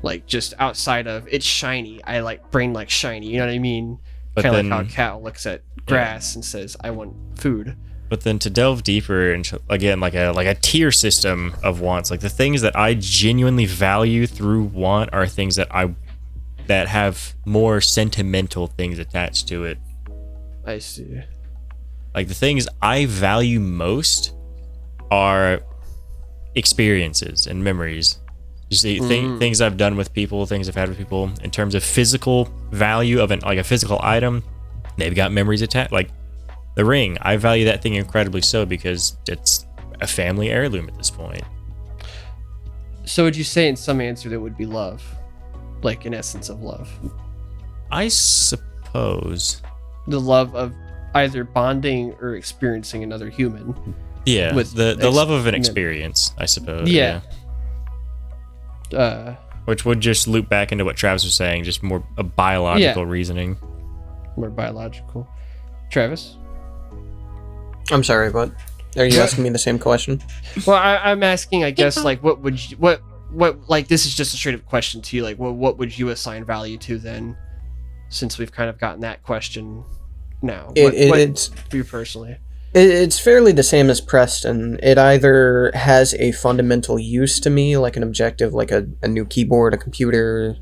like just outside of it's shiny. I like brain like shiny. You know what I mean? Kind of like how a cow looks at grass and says, "I want food." But then to delve deeper into, again, like a tier system of wants, like the things that I genuinely value through want are things that have more sentimental things attached to it. I see. Like the things I value most are experiences and memories. Just things I've done with people, things I've had with people. In terms of physical value of a physical item, they've got memories attached. Like the ring, I value that thing incredibly so because it's a family heirloom at this point. So would you say in some answer that would be love? Like an essence of love? I suppose. The love of either bonding or experiencing another human. Yeah, with the love of an experience, I suppose. Yeah. Which would just loop back into what Travis was saying, just more a biological reasoning. More biological. Travis? I'm sorry, but are you asking me the same question? Well, I'm asking, I guess, like, what like, this is just a straight up question to you, like, well, what would you assign value to then? since we've kind of gotten that question now? It's for you personally? It's fairly the same as Preston. It either has a fundamental use to me, like an objective, like a new keyboard, a computer,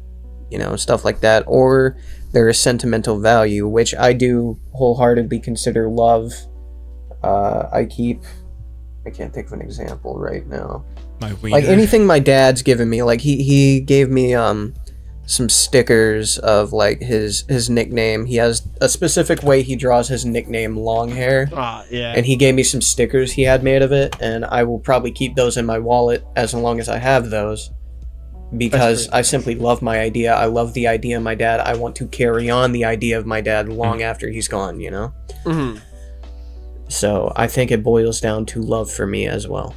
stuff like that, or there is sentimental value, which I do wholeheartedly consider love. I can't think of an example right now. My wiener. Like anything my dad's given me, like he gave me some stickers of like his nickname. He has a specific way he draws his nickname, long hair. Yeah. And he gave me some stickers he had made of it, and I will probably keep those in my wallet as long as I have those, because I simply love my idea. I love the idea of my dad. I want to carry on the idea of my dad long after he's gone, Mm-hmm. So I think it boils down to love for me as well.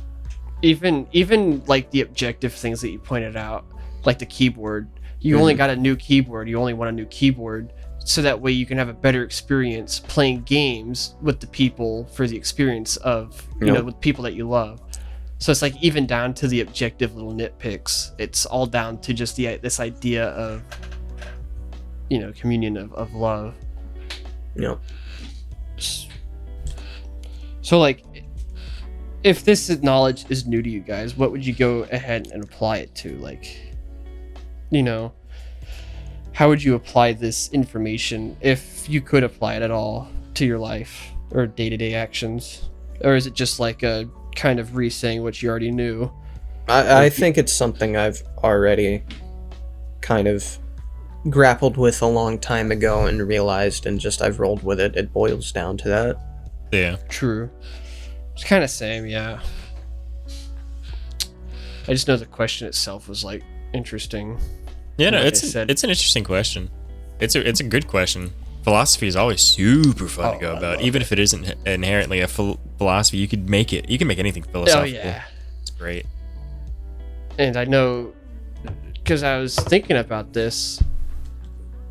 Even like the objective things that you pointed out, like the keyboard. You only got a new keyboard. You only want a new keyboard, so that way you can have a better experience playing games with the people for the experience of with people that you love. So it's like even down to the objective little nitpicks. It's all down to just this idea of communion of love. Yep. So like, if this knowledge is new to you guys, what would you go ahead and apply it to? Like, how would you apply this information, if you could apply it at all, to your life or day-to-day actions? Or is it just like a kind of re-saying what you already knew? I think it's something I've already kind of grappled with a long time ago and realized, and just I've rolled with it. It boils down to that. Yeah. True. It's kind of same, yeah. I just know the question itself was like interesting. Yeah, no, Like it's an interesting question. It's a good question. Philosophy is always super fun to go about, even if it isn't inherently a philosophy. You can make anything philosophical. Oh yeah, it's great. And I know, because I was thinking about this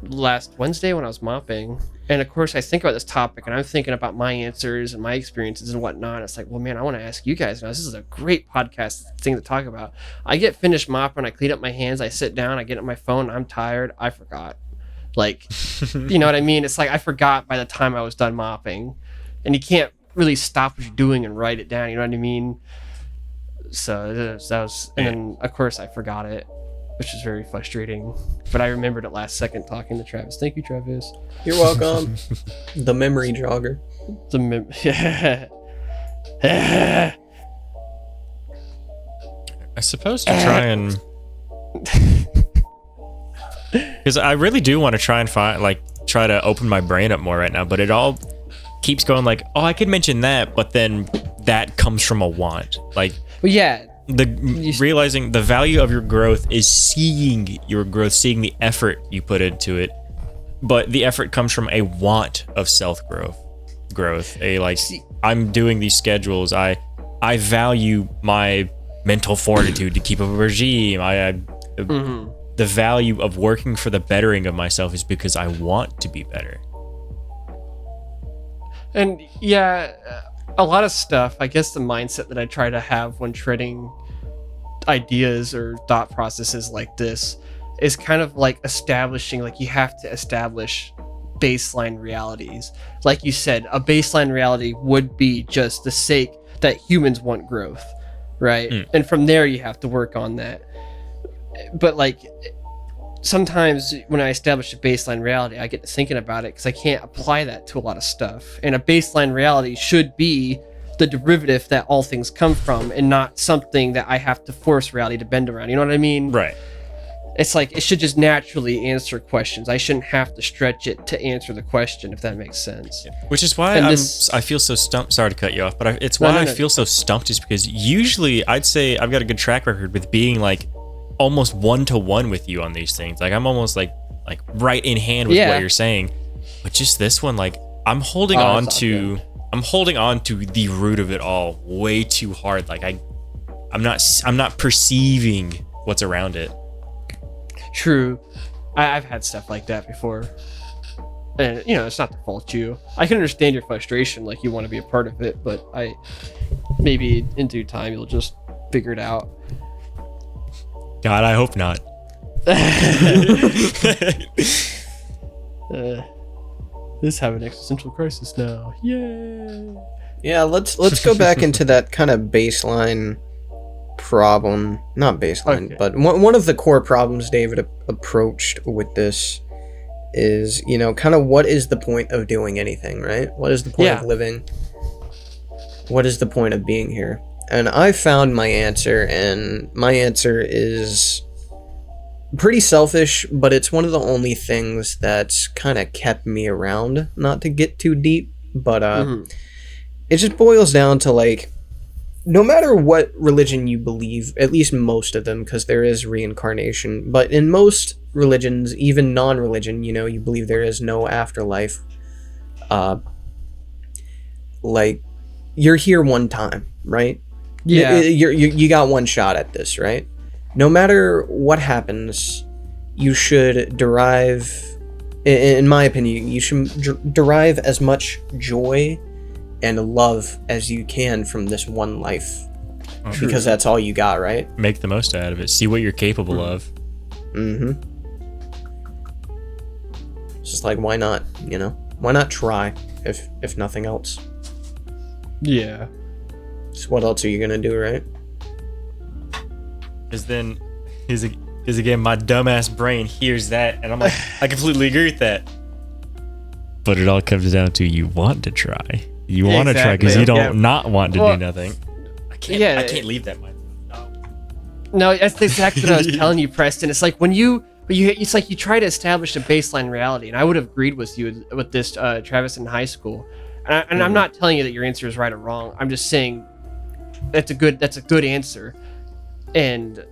last Wednesday when I was mopping, and of course I think about this topic, and I'm thinking about my answers and my experiences and whatnot. It's like, well, man, I want to ask you guys now. This is a great podcast thing to talk about. I get finished mopping, I clean up my hands, I sit down, I get on my phone, I'm tired, I forgot. Like, you know what I mean? It's like I forgot by the time I was done mopping, and you can't really stop what you're doing and write it down. You know what I mean? So that was, and then of course I forgot it, which is very frustrating. But I remembered it last second talking to Travis. Thank you, Travis. You're welcome. The memory jogger. I suppose to try and, because I really do want to try and try to open my brain up more right now, but it all keeps going like, oh, I could mention that, but then that comes from a want. Like, well, yeah. Realizing the value of your growth is seeing your growth, seeing the effort you put into it, but the effort comes from a want of self-growth. I'm doing these schedules. I value my mental fortitude to keep up a regime. The value of working for the bettering of myself is because I want to be better. And yeah, a lot of stuff, I guess the mindset that I try to have when treading ideas or thought processes like this is kind of like establishing, like you have to establish baseline realities. Like you said, a baseline reality would be just the sake that humans want growth, right? And from there you have to work on that. But like, sometimes when I establish a baseline reality, I get to thinking about it because I can't apply that to a lot of stuff. And a baseline reality should be the derivative that all things come from, and not something that I have to force reality to bend around. You know what I mean? Right. It's like it should just naturally answer questions. I shouldn't have to stretch it to answer the question, if that makes sense. Which is why I feel so stumped. Sorry to cut you off, but it's why I feel so stumped, is because usually I'd say I've got a good track record with being like almost one-to-one with you on these things. Like I'm almost like right in hand with what you're saying. But just this one, like I'm holding on to the root of it all way too hard. Like I'm not perceiving what's around it. True. I've had stuff like that before. And it's not to fault you. I can understand your frustration, like you want to be a part of it, but maybe in due time you'll just figure it out. God, I hope not. This have an existential crisis now. Yay! Yeah, let's go back into that kind of baseline problem. Not baseline, Okay. but one of the core problems David approached with this is, you know, kind of what is the point of doing anything, right? What is the point of living? What is the point of being here? And I found my answer, and my answer is pretty selfish, but it's one of the only things that's kind of kept me around. Not to get too deep, but it just boils down to, like, no matter what religion you believe, at least most of them, because there is reincarnation, but in most religions, even non-religion, you know, you believe there is no afterlife. Like, you're here one time, right? Yeah. You got one shot at this, right? No matter what happens, you should derive, in my opinion, you should derive as much joy and love as you can from this one life. True. Because that's all you got, right? Make the most out of it. See what you're capable of. Mm-hmm. It's just like, why not, you know? Why not try, if nothing else? Yeah. So what else are you gonna do, right? Because then, is again, my dumbass brain hears that, and I'm like, I completely agree with that. But it all comes down to you want to try. You want to try because you don't not want to do nothing. I can't leave that mind. No, that's exactly what I was telling you, Preston. It's like it's like you try to establish a baseline reality, and I would have agreed with you with this, Travis, in high school. And I'm not telling you that your answer is right or wrong. I'm just saying that's a good answer. And,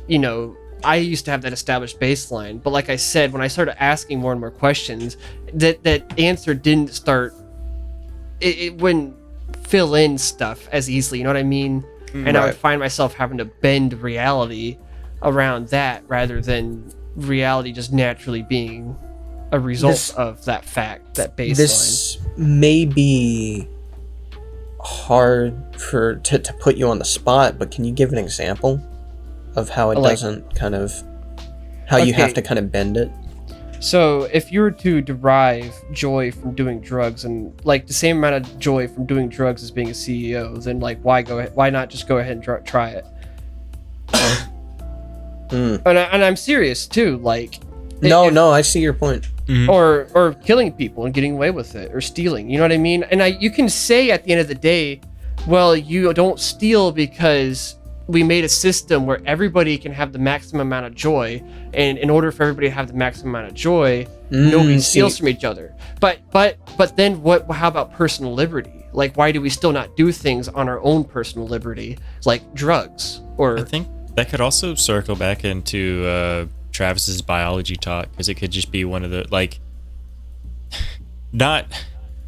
you know, I used to have that established baseline, but like I said, when I started asking more and more questions, that answer didn't start. It wouldn't fill in stuff as easily. You know what I mean? And I would find myself having to bend reality around that rather than reality just naturally being a result of that fact, that baseline. This may be hard to put you on the spot, but can you give an example of how it doesn't kind of, how you have to kind of bend it? So if you were to derive joy from doing drugs, and like the same amount of joy from doing drugs as being a CEO, then like why not just go ahead and try it? And I'm serious too. Like, no, I see your point. Mm-hmm. Or killing people and getting away with it, or stealing. You know what I mean? And you can say at the end of the day, well, you don't steal because we made a system where everybody can have the maximum amount of joy, and in order for everybody to have the maximum amount of joy, nobody steals from each other. But then what? How about personal liberty? Like, why do we still not do things on our own personal liberty, like drugs? Or I think that could also circle back into Travis's biology talk, because it could just be one of the, like, not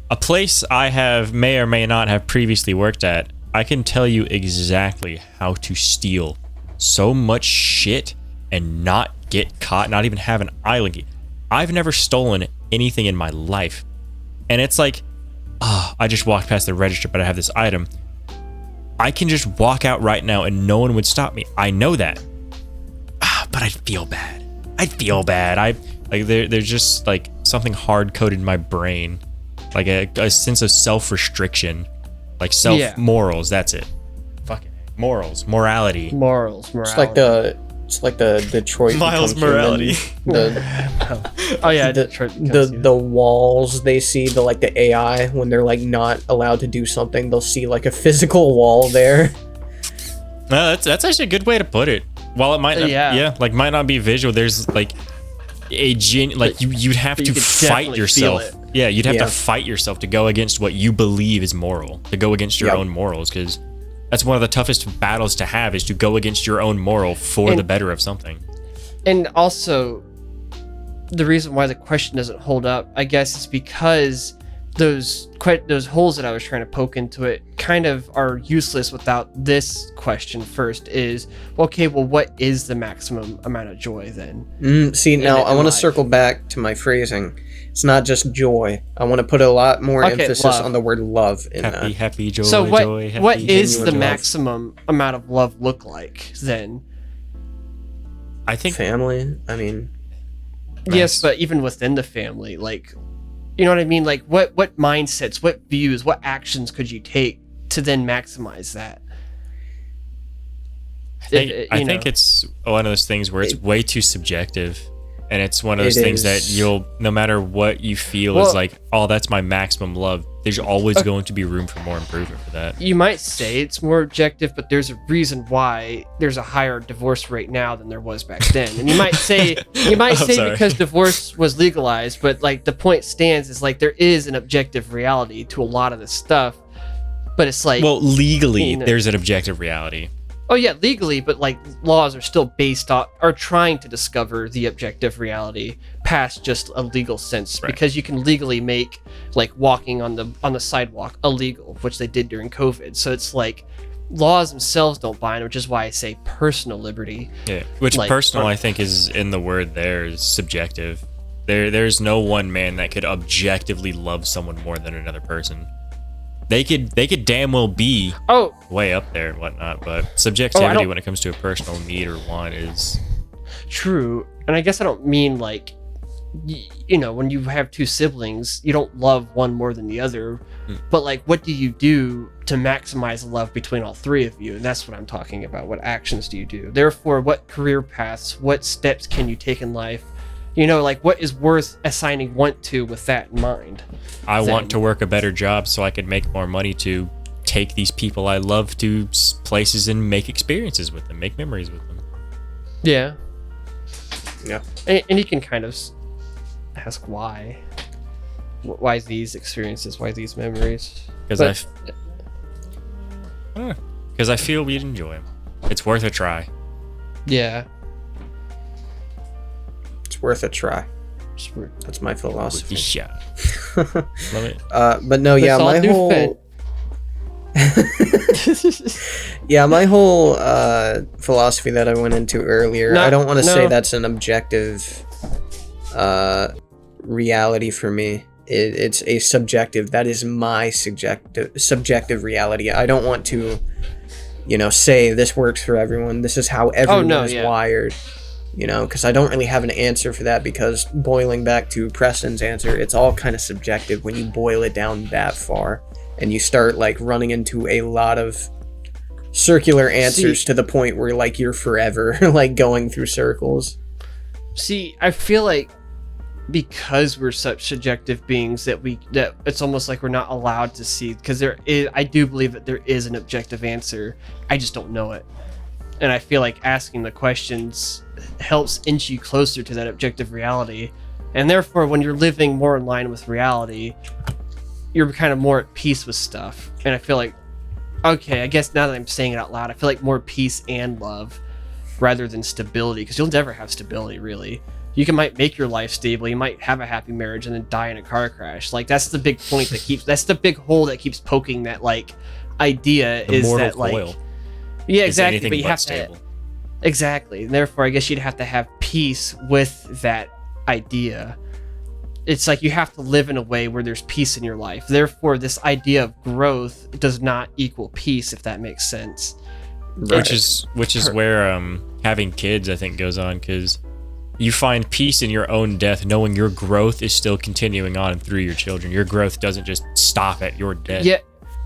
a place I may or may not have previously worked at. I can tell you exactly how to steal so much shit and not get caught, not even have an island key. I've never stolen anything in my life. And it's like, I just walked past the register, but I have this item. I can just walk out right now and no one would stop me. I know that. But I'd feel bad. There's just like something hard coded in my brain, like a sense of self-restriction, like morals. That's it. Fucking morality. It's like the Detroit Miles morality. The walls they see, the AI, when they're like not allowed to do something, they'll see like a physical wall there. No, that's actually a good way to put it. While it might not, might not be visual, there's like you'd have to fight yourself. Yeah, you'd have to fight yourself to go against what you believe is moral, to go against your own morals, because that's one of the toughest battles to have, is to go against your own moral for the better of something. And also, the reason why the question doesn't hold up, I guess, is because those holes that I was trying to poke into it kind of are useless without this question first. Is, okay, well, what is the maximum amount of joy then? See, now I want to circle back to my phrasing. It's not just joy. I want to put a lot more emphasis on the word love in that. Happy, joy, so joy, happy. What is the maximum amount of love look like then? I think family. I mean, Yes, but even within the family, like, you know what I mean? Like, what mindsets, what views, what actions could you take to then maximize that? I think it's one of those things where it's way too subjective. And it's one of those things that no matter what you feel is like, oh, that's my maximum love. There's always going to be room for more improvement for that. You might say it's more objective, but there's a reason why there's a higher divorce rate now than there was back then. And you might say because divorce was legalized, but like the point stands is like there is an objective reality to a lot of this stuff. But it's like, well, legally, there's an objective reality. Oh yeah, legally, but like laws are still are trying to discover the objective reality past just a legal sense, right? Because you can legally make like walking on the sidewalk illegal, which they did during COVID. So it's like laws themselves don't bind, which is why I say personal liberty. Yeah, which like, personal I think is in the word there is subjective. There's no one man that could objectively love someone more than another person. They could damn well be way up there and whatnot, but subjectivity when it comes to a personal need or want is true. And I guess I don't mean like, you know, when you have two siblings, you don't love one more than the other, but like, what do you do to maximize the love between all three of you? And that's what I'm talking about. What actions do you do? Therefore, what career paths, what steps can you take in life? You know, like what is worth assigning want to with that in mind? I want to work a better job so I can make more money to take these people I love to places and make experiences with them, make memories with them. Yeah. Yeah. And you can kind of ask why. Why these experiences? Why these memories? Because I feel we'd enjoy them. It's worth a try. Yeah. It's worth a try. That's my philosophy. Yeah. Love it. But no, yeah, my whole my whole philosophy that I went into earlier. I don't want to say that's an objective reality for me. It's a subjective. That is my subjective reality. I don't want to, you know, say this works for everyone. This is how everyone is wired. You know, because I don't really have an answer for that, because boiling back to Preston's answer, it's all kind of subjective when you boil it down that far and you start like running into a lot of circular answers to the point where like you're forever like going through circles. See, I feel like because we're such subjective beings that it's almost like we're not allowed to see, because I do believe that there is an objective answer. I just don't know it. And I feel like asking the questions helps inch you closer to that objective reality. And therefore, when you're living more in line with reality, you're kind of more at peace with stuff. And I feel like, okay, I guess now that I'm saying it out loud, I feel like more peace and love rather than stability, because you'll never have stability, really. You might make your life stable, you might have a happy marriage and then die in a car crash. Like, that's the big point that's the big hole that keeps poking that, like, idea is that, like... Coil. Yeah, exactly. But you have to exactly. Therefore, I guess you'd have to have peace with that idea. It's like you have to live in a way where there's peace in your life. Therefore, this idea of growth does not equal peace, if that makes sense. Right. Which is where having kids, I think, goes on, because you find peace in your own death, knowing your growth is still continuing on through your children. Your growth doesn't just stop at your death. Yeah.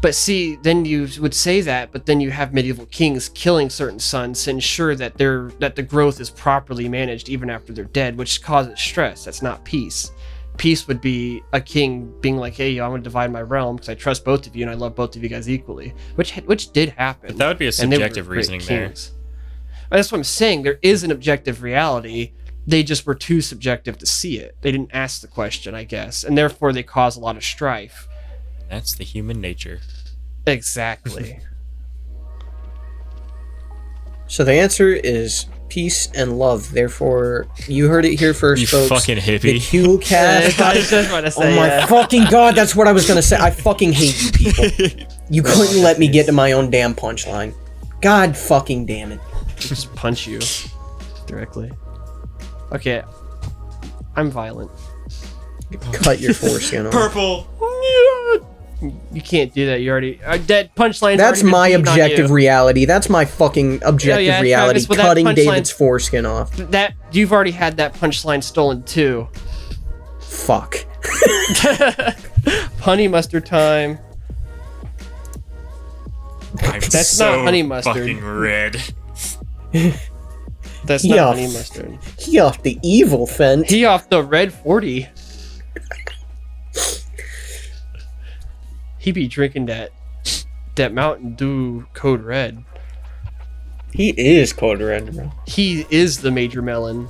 But see, then you would say that, but then you have medieval kings killing certain sons to ensure that the growth is properly managed even after they're dead, which causes stress. That's not peace. Peace would be a king being like, hey, I'm going to divide my realm because I trust both of you and I love both of you guys equally, which did happen. But that would be a subjective reasoning there. That's what I'm saying. There is an objective reality. They just were too subjective to see it. They didn't ask the question, I guess, and therefore they cause a lot of strife. That's the human nature. Exactly. So the answer is peace and love. Therefore, you heard it here first, folks. You fucking hippie. The Kewlcast. I was just about to say, oh my fucking god, that's what I was gonna say. I fucking hate you people. You couldn't let me get to my own damn punchline. God fucking damn it. I'll just punch you directly. Okay. I'm violent. Cut your foreskin off. Purple. You can't do that. You already that punchline. That's my objective reality. That's my fucking objective reality. Travis, cutting David's foreskin off. That you've already had that punchline stolen too. Fuck. Honey mustard time. That's not honey mustard. Fucking red. That's not honey mustard. He off the evil fence. He off the red 40. He be drinking that Mountain Dew Code Red. He is Code Red, bro. He is the Major Melon.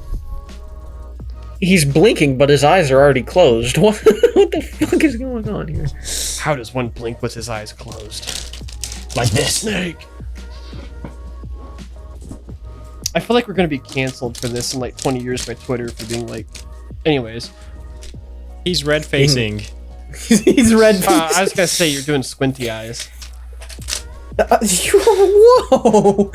He's blinking, but his eyes are already closed. What the fuck is going on here? How does one blink with his eyes closed? Like this. Snake. I feel like we're gonna be canceled for this in like 20 years by Twitter for being like. Anyways. He's red facing. He's red. I was gonna say you're doing squinty eyes. Whoa!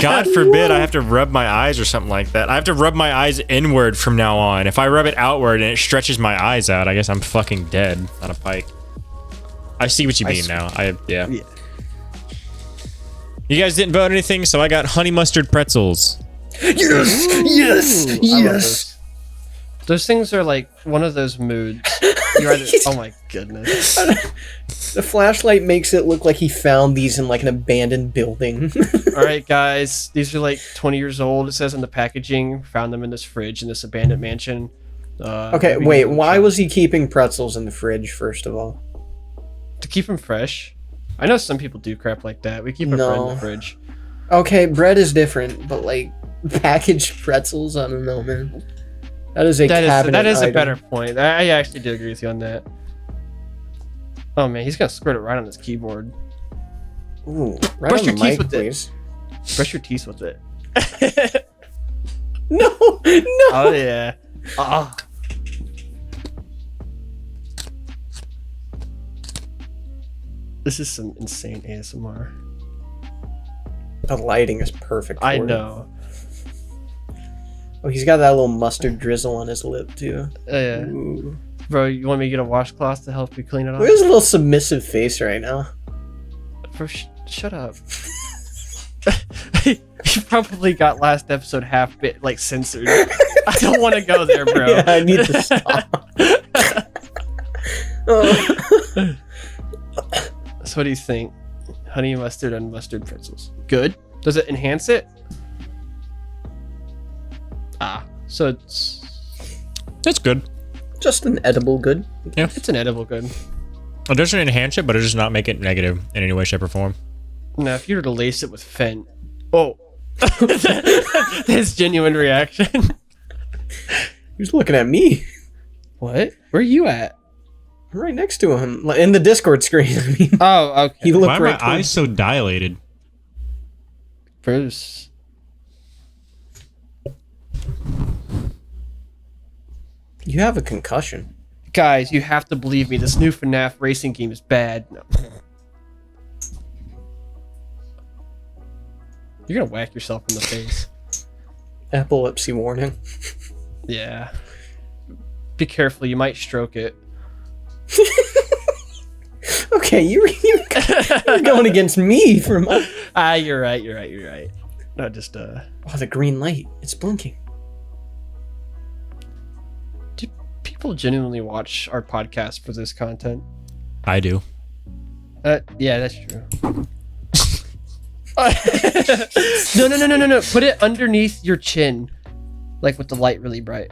God forbid I have to rub my eyes or something like that. I have to rub my eyes inward from now on. If I rub it outward and it stretches my eyes out, I guess I'm fucking dead on a pike. I see what you mean now. Yeah. You guys didn't vote anything, so I got honey mustard pretzels. Yes. Those things are like one of those moods. You're either, oh my goodness. The flashlight makes it look like he found these in like an abandoned building. Alright guys, these are like 20 years old. It says on the packaging, found them in this fridge in this abandoned mansion. Okay, wait, why was he keeping pretzels in the fridge, first of all? To keep them fresh. I know some people do crap like that. We keep our bread in the fridge. Okay, bread is different, but like packaged pretzels, I don't know, man. That is a cabinet That is item. a better point. I actually do agree with you on that. Oh man, he's gonna squirt it right on his keyboard. Ooh, right Brush on your the teeth mic, with please. Brush your teeth with it. No! Oh yeah. Ah. This is some insane ASMR. The lighting is perfect for I it. know. Oh, he's got that little mustard drizzle on his lip, too. Yeah. Ooh. Bro, you want me to get a washcloth to help you clean it off? Look at his little submissive face right now. Bro, shut up. You probably got last episode half bit like censored. I don't want to go there, bro. Yeah, I need to stop. So what do you think? Honey mustard and mustard pretzels. Good? Does it enhance it? Ah, so it's good. Just an edible good. Yeah. It's an edible good. It doesn't enhance it, but it does not make it negative in any way, shape, or form. Now, if you were to lace it with Fent... Oh. His genuine reaction. He was looking at me. What? Where are you at? I'm right next to him. In the Discord screen. I mean, Oh, okay. he looked Why are right my eyes so dilated? Bruce. You have a concussion. Guys, you have to believe me. This new FNaF racing game is bad. No. You're gonna whack yourself in the face. Epilepsy warning. Yeah. Be careful, you might stroke it. Okay, you're going against me for my... You're right. No, just, Oh, the green light. It's blinking. do people genuinely watch our podcast for this content? I do. Yeah, that's true. No. Put it underneath your chin. Like with the light really bright.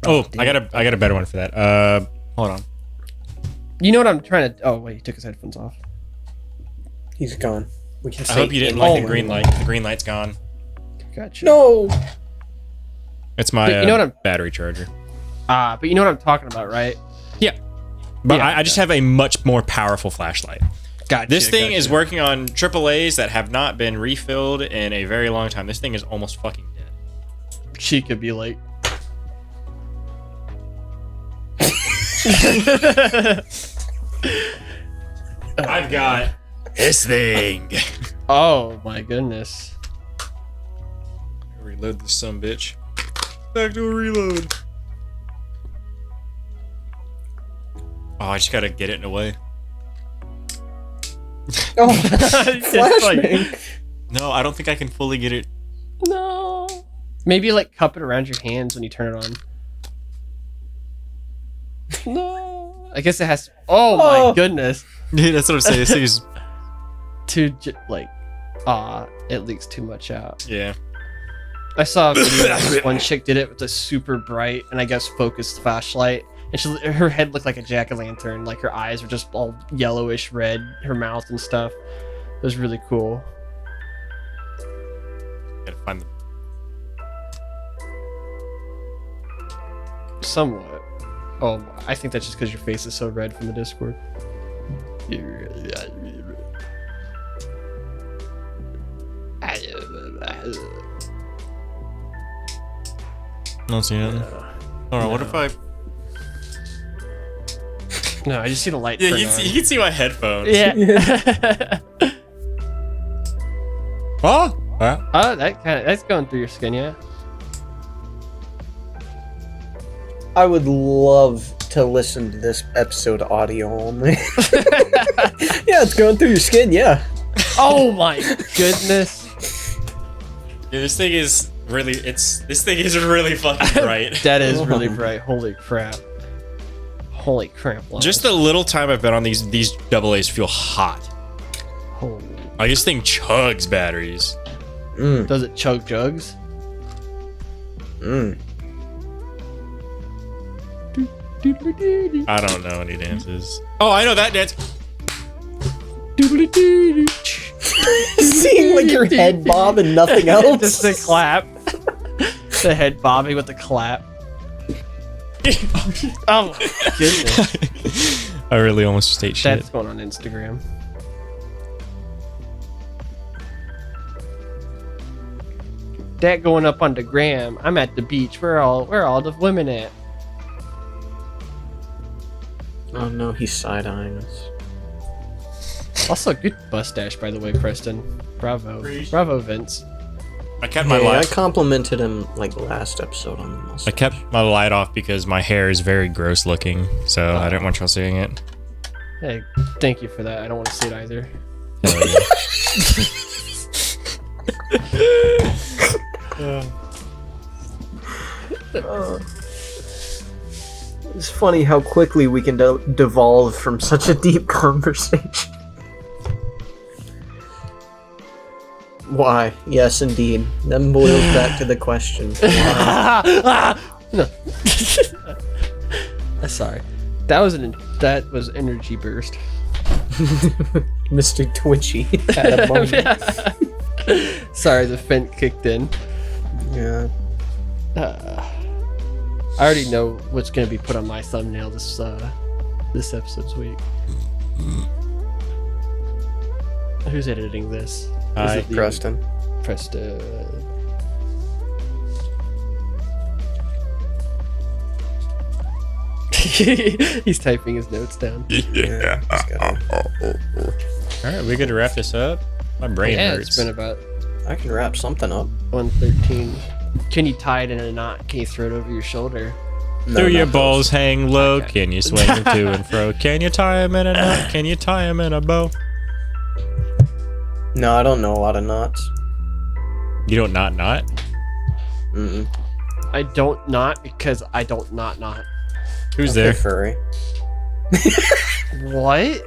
Oh, I got a better one for that. Hold on. You know what I'm trying to... Oh, wait, he took his headphones off. He's gone. We can I hope you didn't like the green light. The green light's gone. Gotcha. No! It's my But you know what I'm- battery charger. But you know what I'm talking about, right? Yeah. But Yeah, I just have a much more powerful flashlight. Gotcha. This thing is working on AAAs that have not been refilled in a very long time. This thing is almost fucking dead. She could be like... I've got this thing. Oh my goodness. Reload this son bitch. Back to a reload. Oh, I just gotta get it in a way. Oh, It's like- flashbang. No, I don't think I can fully get it. No. Maybe like cup it around your hands when you turn it on. No. I guess it has. Oh my Oh. goodness. Dude, that's what I'm saying. This thing is... It leaks too much out. Yeah. I saw a video of this one chick did it with a super bright and I guess focused flashlight, and her head looked like a jack-o'-lantern. Like her eyes were just all yellowish red, her mouth and stuff. It was really cool. Gotta find the... Somewhat. Oh, I think that's just because your face is so red from the Discord. Don't see nothing. Alright, what if I... No, I just see the light. Yeah, turn you on. can see my headphones. Yeah. Oh! Oh, that's going through your skin, yeah. I would love to listen to this episode audio only. Yeah, it's going through your skin, yeah. Oh my goodness. Yeah, this thing is really... This thing is really fucking bright. That is really bright. Holy crap. Holy crap. Lance. Just the little time I've been on these AA's feel hot. Holy. Like, this thing chugs batteries. Does it chug jugs? I don't know any dances. Oh, I know that dance. Seeing like your head bob and nothing else. Just the clap. The head bobbing with the clap. Oh my goodness. I really almost state shit. That's going on Instagram. That going up on the gram. I'm at the beach. Where are all the women at? Oh no, he's side-eyeing us. Also, good mustache, by the way, Preston. Bravo. Bravo, Vince. I kept my Hey, I light. complimented him like last episode on the I mustache. kept my light off because my hair is very gross looking, so I didn't want y'all seeing it. Hey, thank you for that. I don't want to see it either. It's funny how quickly we can devolve from such a deep conversation. Why? Yes, indeed. Then boils back to the question. Why? No. Sorry. That was energy burst. Mr. Twitchy had a moment. Sorry, the vent kicked in. Yeah. I already know what's gonna be put on my thumbnail this episode's week. Who's editing this? Hi, Preston. Preston. He's typing his notes down. Yeah. Alright, we good to wrap this up? My brain Yeah, hurts. it's been about I can wrap something up. 1:13. Can you tie it in a knot? Can you throw it over your shoulder? No, Do your not balls hang low? Okay. Can you swing them to and fro? Can you tie them in a knot? Can you tie them in a bow? those. No, I don't know a lot of knots. You don't not? Mm-mm. I don't not because I don't not. Who's Okay, there? furry. What?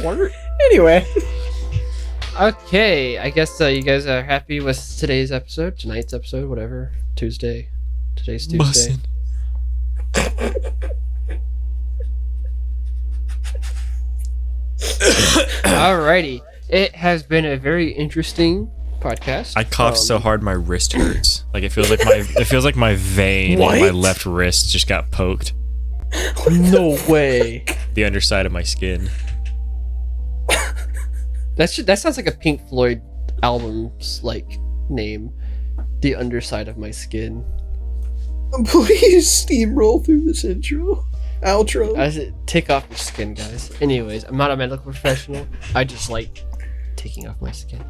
What? Anyway. Okay, I guess you guys are happy with today's episode, tonight's episode, whatever. Tuesday. Today's Tuesday. Alrighty. It has been a very interesting podcast. I coughed so hard my wrist hurts. Like it feels like my vein in my What? left wrist just got poked. No way. The underside of my skin. That sounds like a Pink Floyd album's like name. The underside of my skin. Please steamroll through this intro. Outro. As it take off your skin, guys. Anyways, I'm not a medical professional. I just like taking off my skin.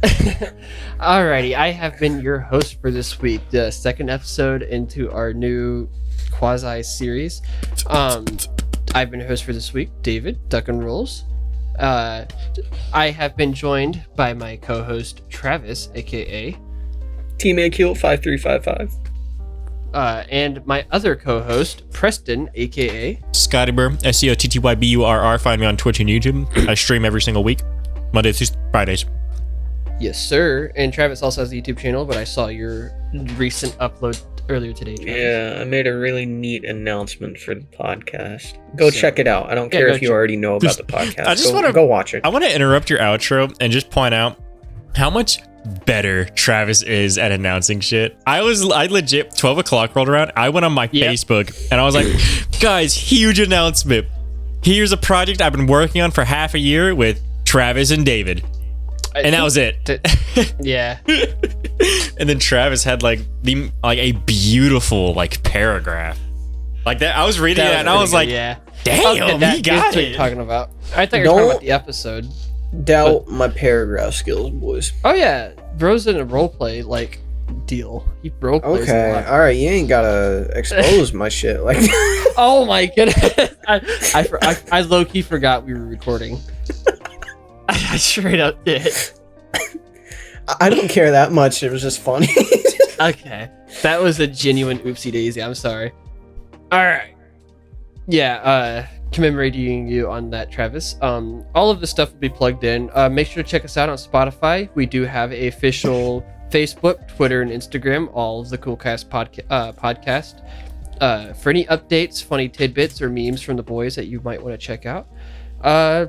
Alrighty, I have been your host for this week, the second episode into our new quasi series. I've been host for this week, David Duck and Rolls. I have been joined by my co-host Travis, aka Team Kewl 5355. And my other co-host Preston, aka Scottybur, SCOTTYBURR. Find me on Twitch and YouTube. I stream every single week, Mondays through Fridays. Yes, sir. And Travis also has a YouTube channel, but I saw your recent upload earlier today, Travis. Yeah, I made a really neat announcement for the podcast. Go check it out. I don't care if you already know about the podcast. I just want to go watch it. I want to interrupt your outro and just point out how much better Travis is at announcing shit. I legit 12 o'clock rolled around. I went on my Facebook and I was like, guys, huge announcement. Here's a project I've been working on for half a year with Travis and David. And that was it. Yeah. And then Travis had like a beautiful like paragraph. Like that. I was reading that and I was like, damn, he got it. Talking about. I thought you were talking about the episode. Doubt my paragraph skills, boys. Oh yeah, bro's in a roleplay like deal. He roleplays a lot. All right, you ain't gotta expose my shit like. Oh my goodness, I low key forgot we were recording. I straight up did. I don't care that much. It was just funny. Okay, that was a genuine oopsie daisy. I'm sorry. All right. Yeah. Commemorating you on that, Travis. All of the stuff will be plugged in. Make sure to check us out on Spotify. We do have a official Facebook, Twitter, and Instagram, all of the Kewlcast podcast. For any updates, funny tidbits, or memes from the boys that you might want to check out,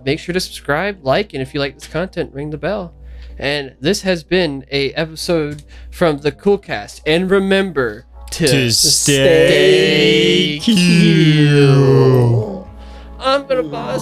make sure to subscribe, like, and if you like this content, ring the bell. And this has been a episode from the Kewlcast. And remember to stay Kewl. I'm gonna pause.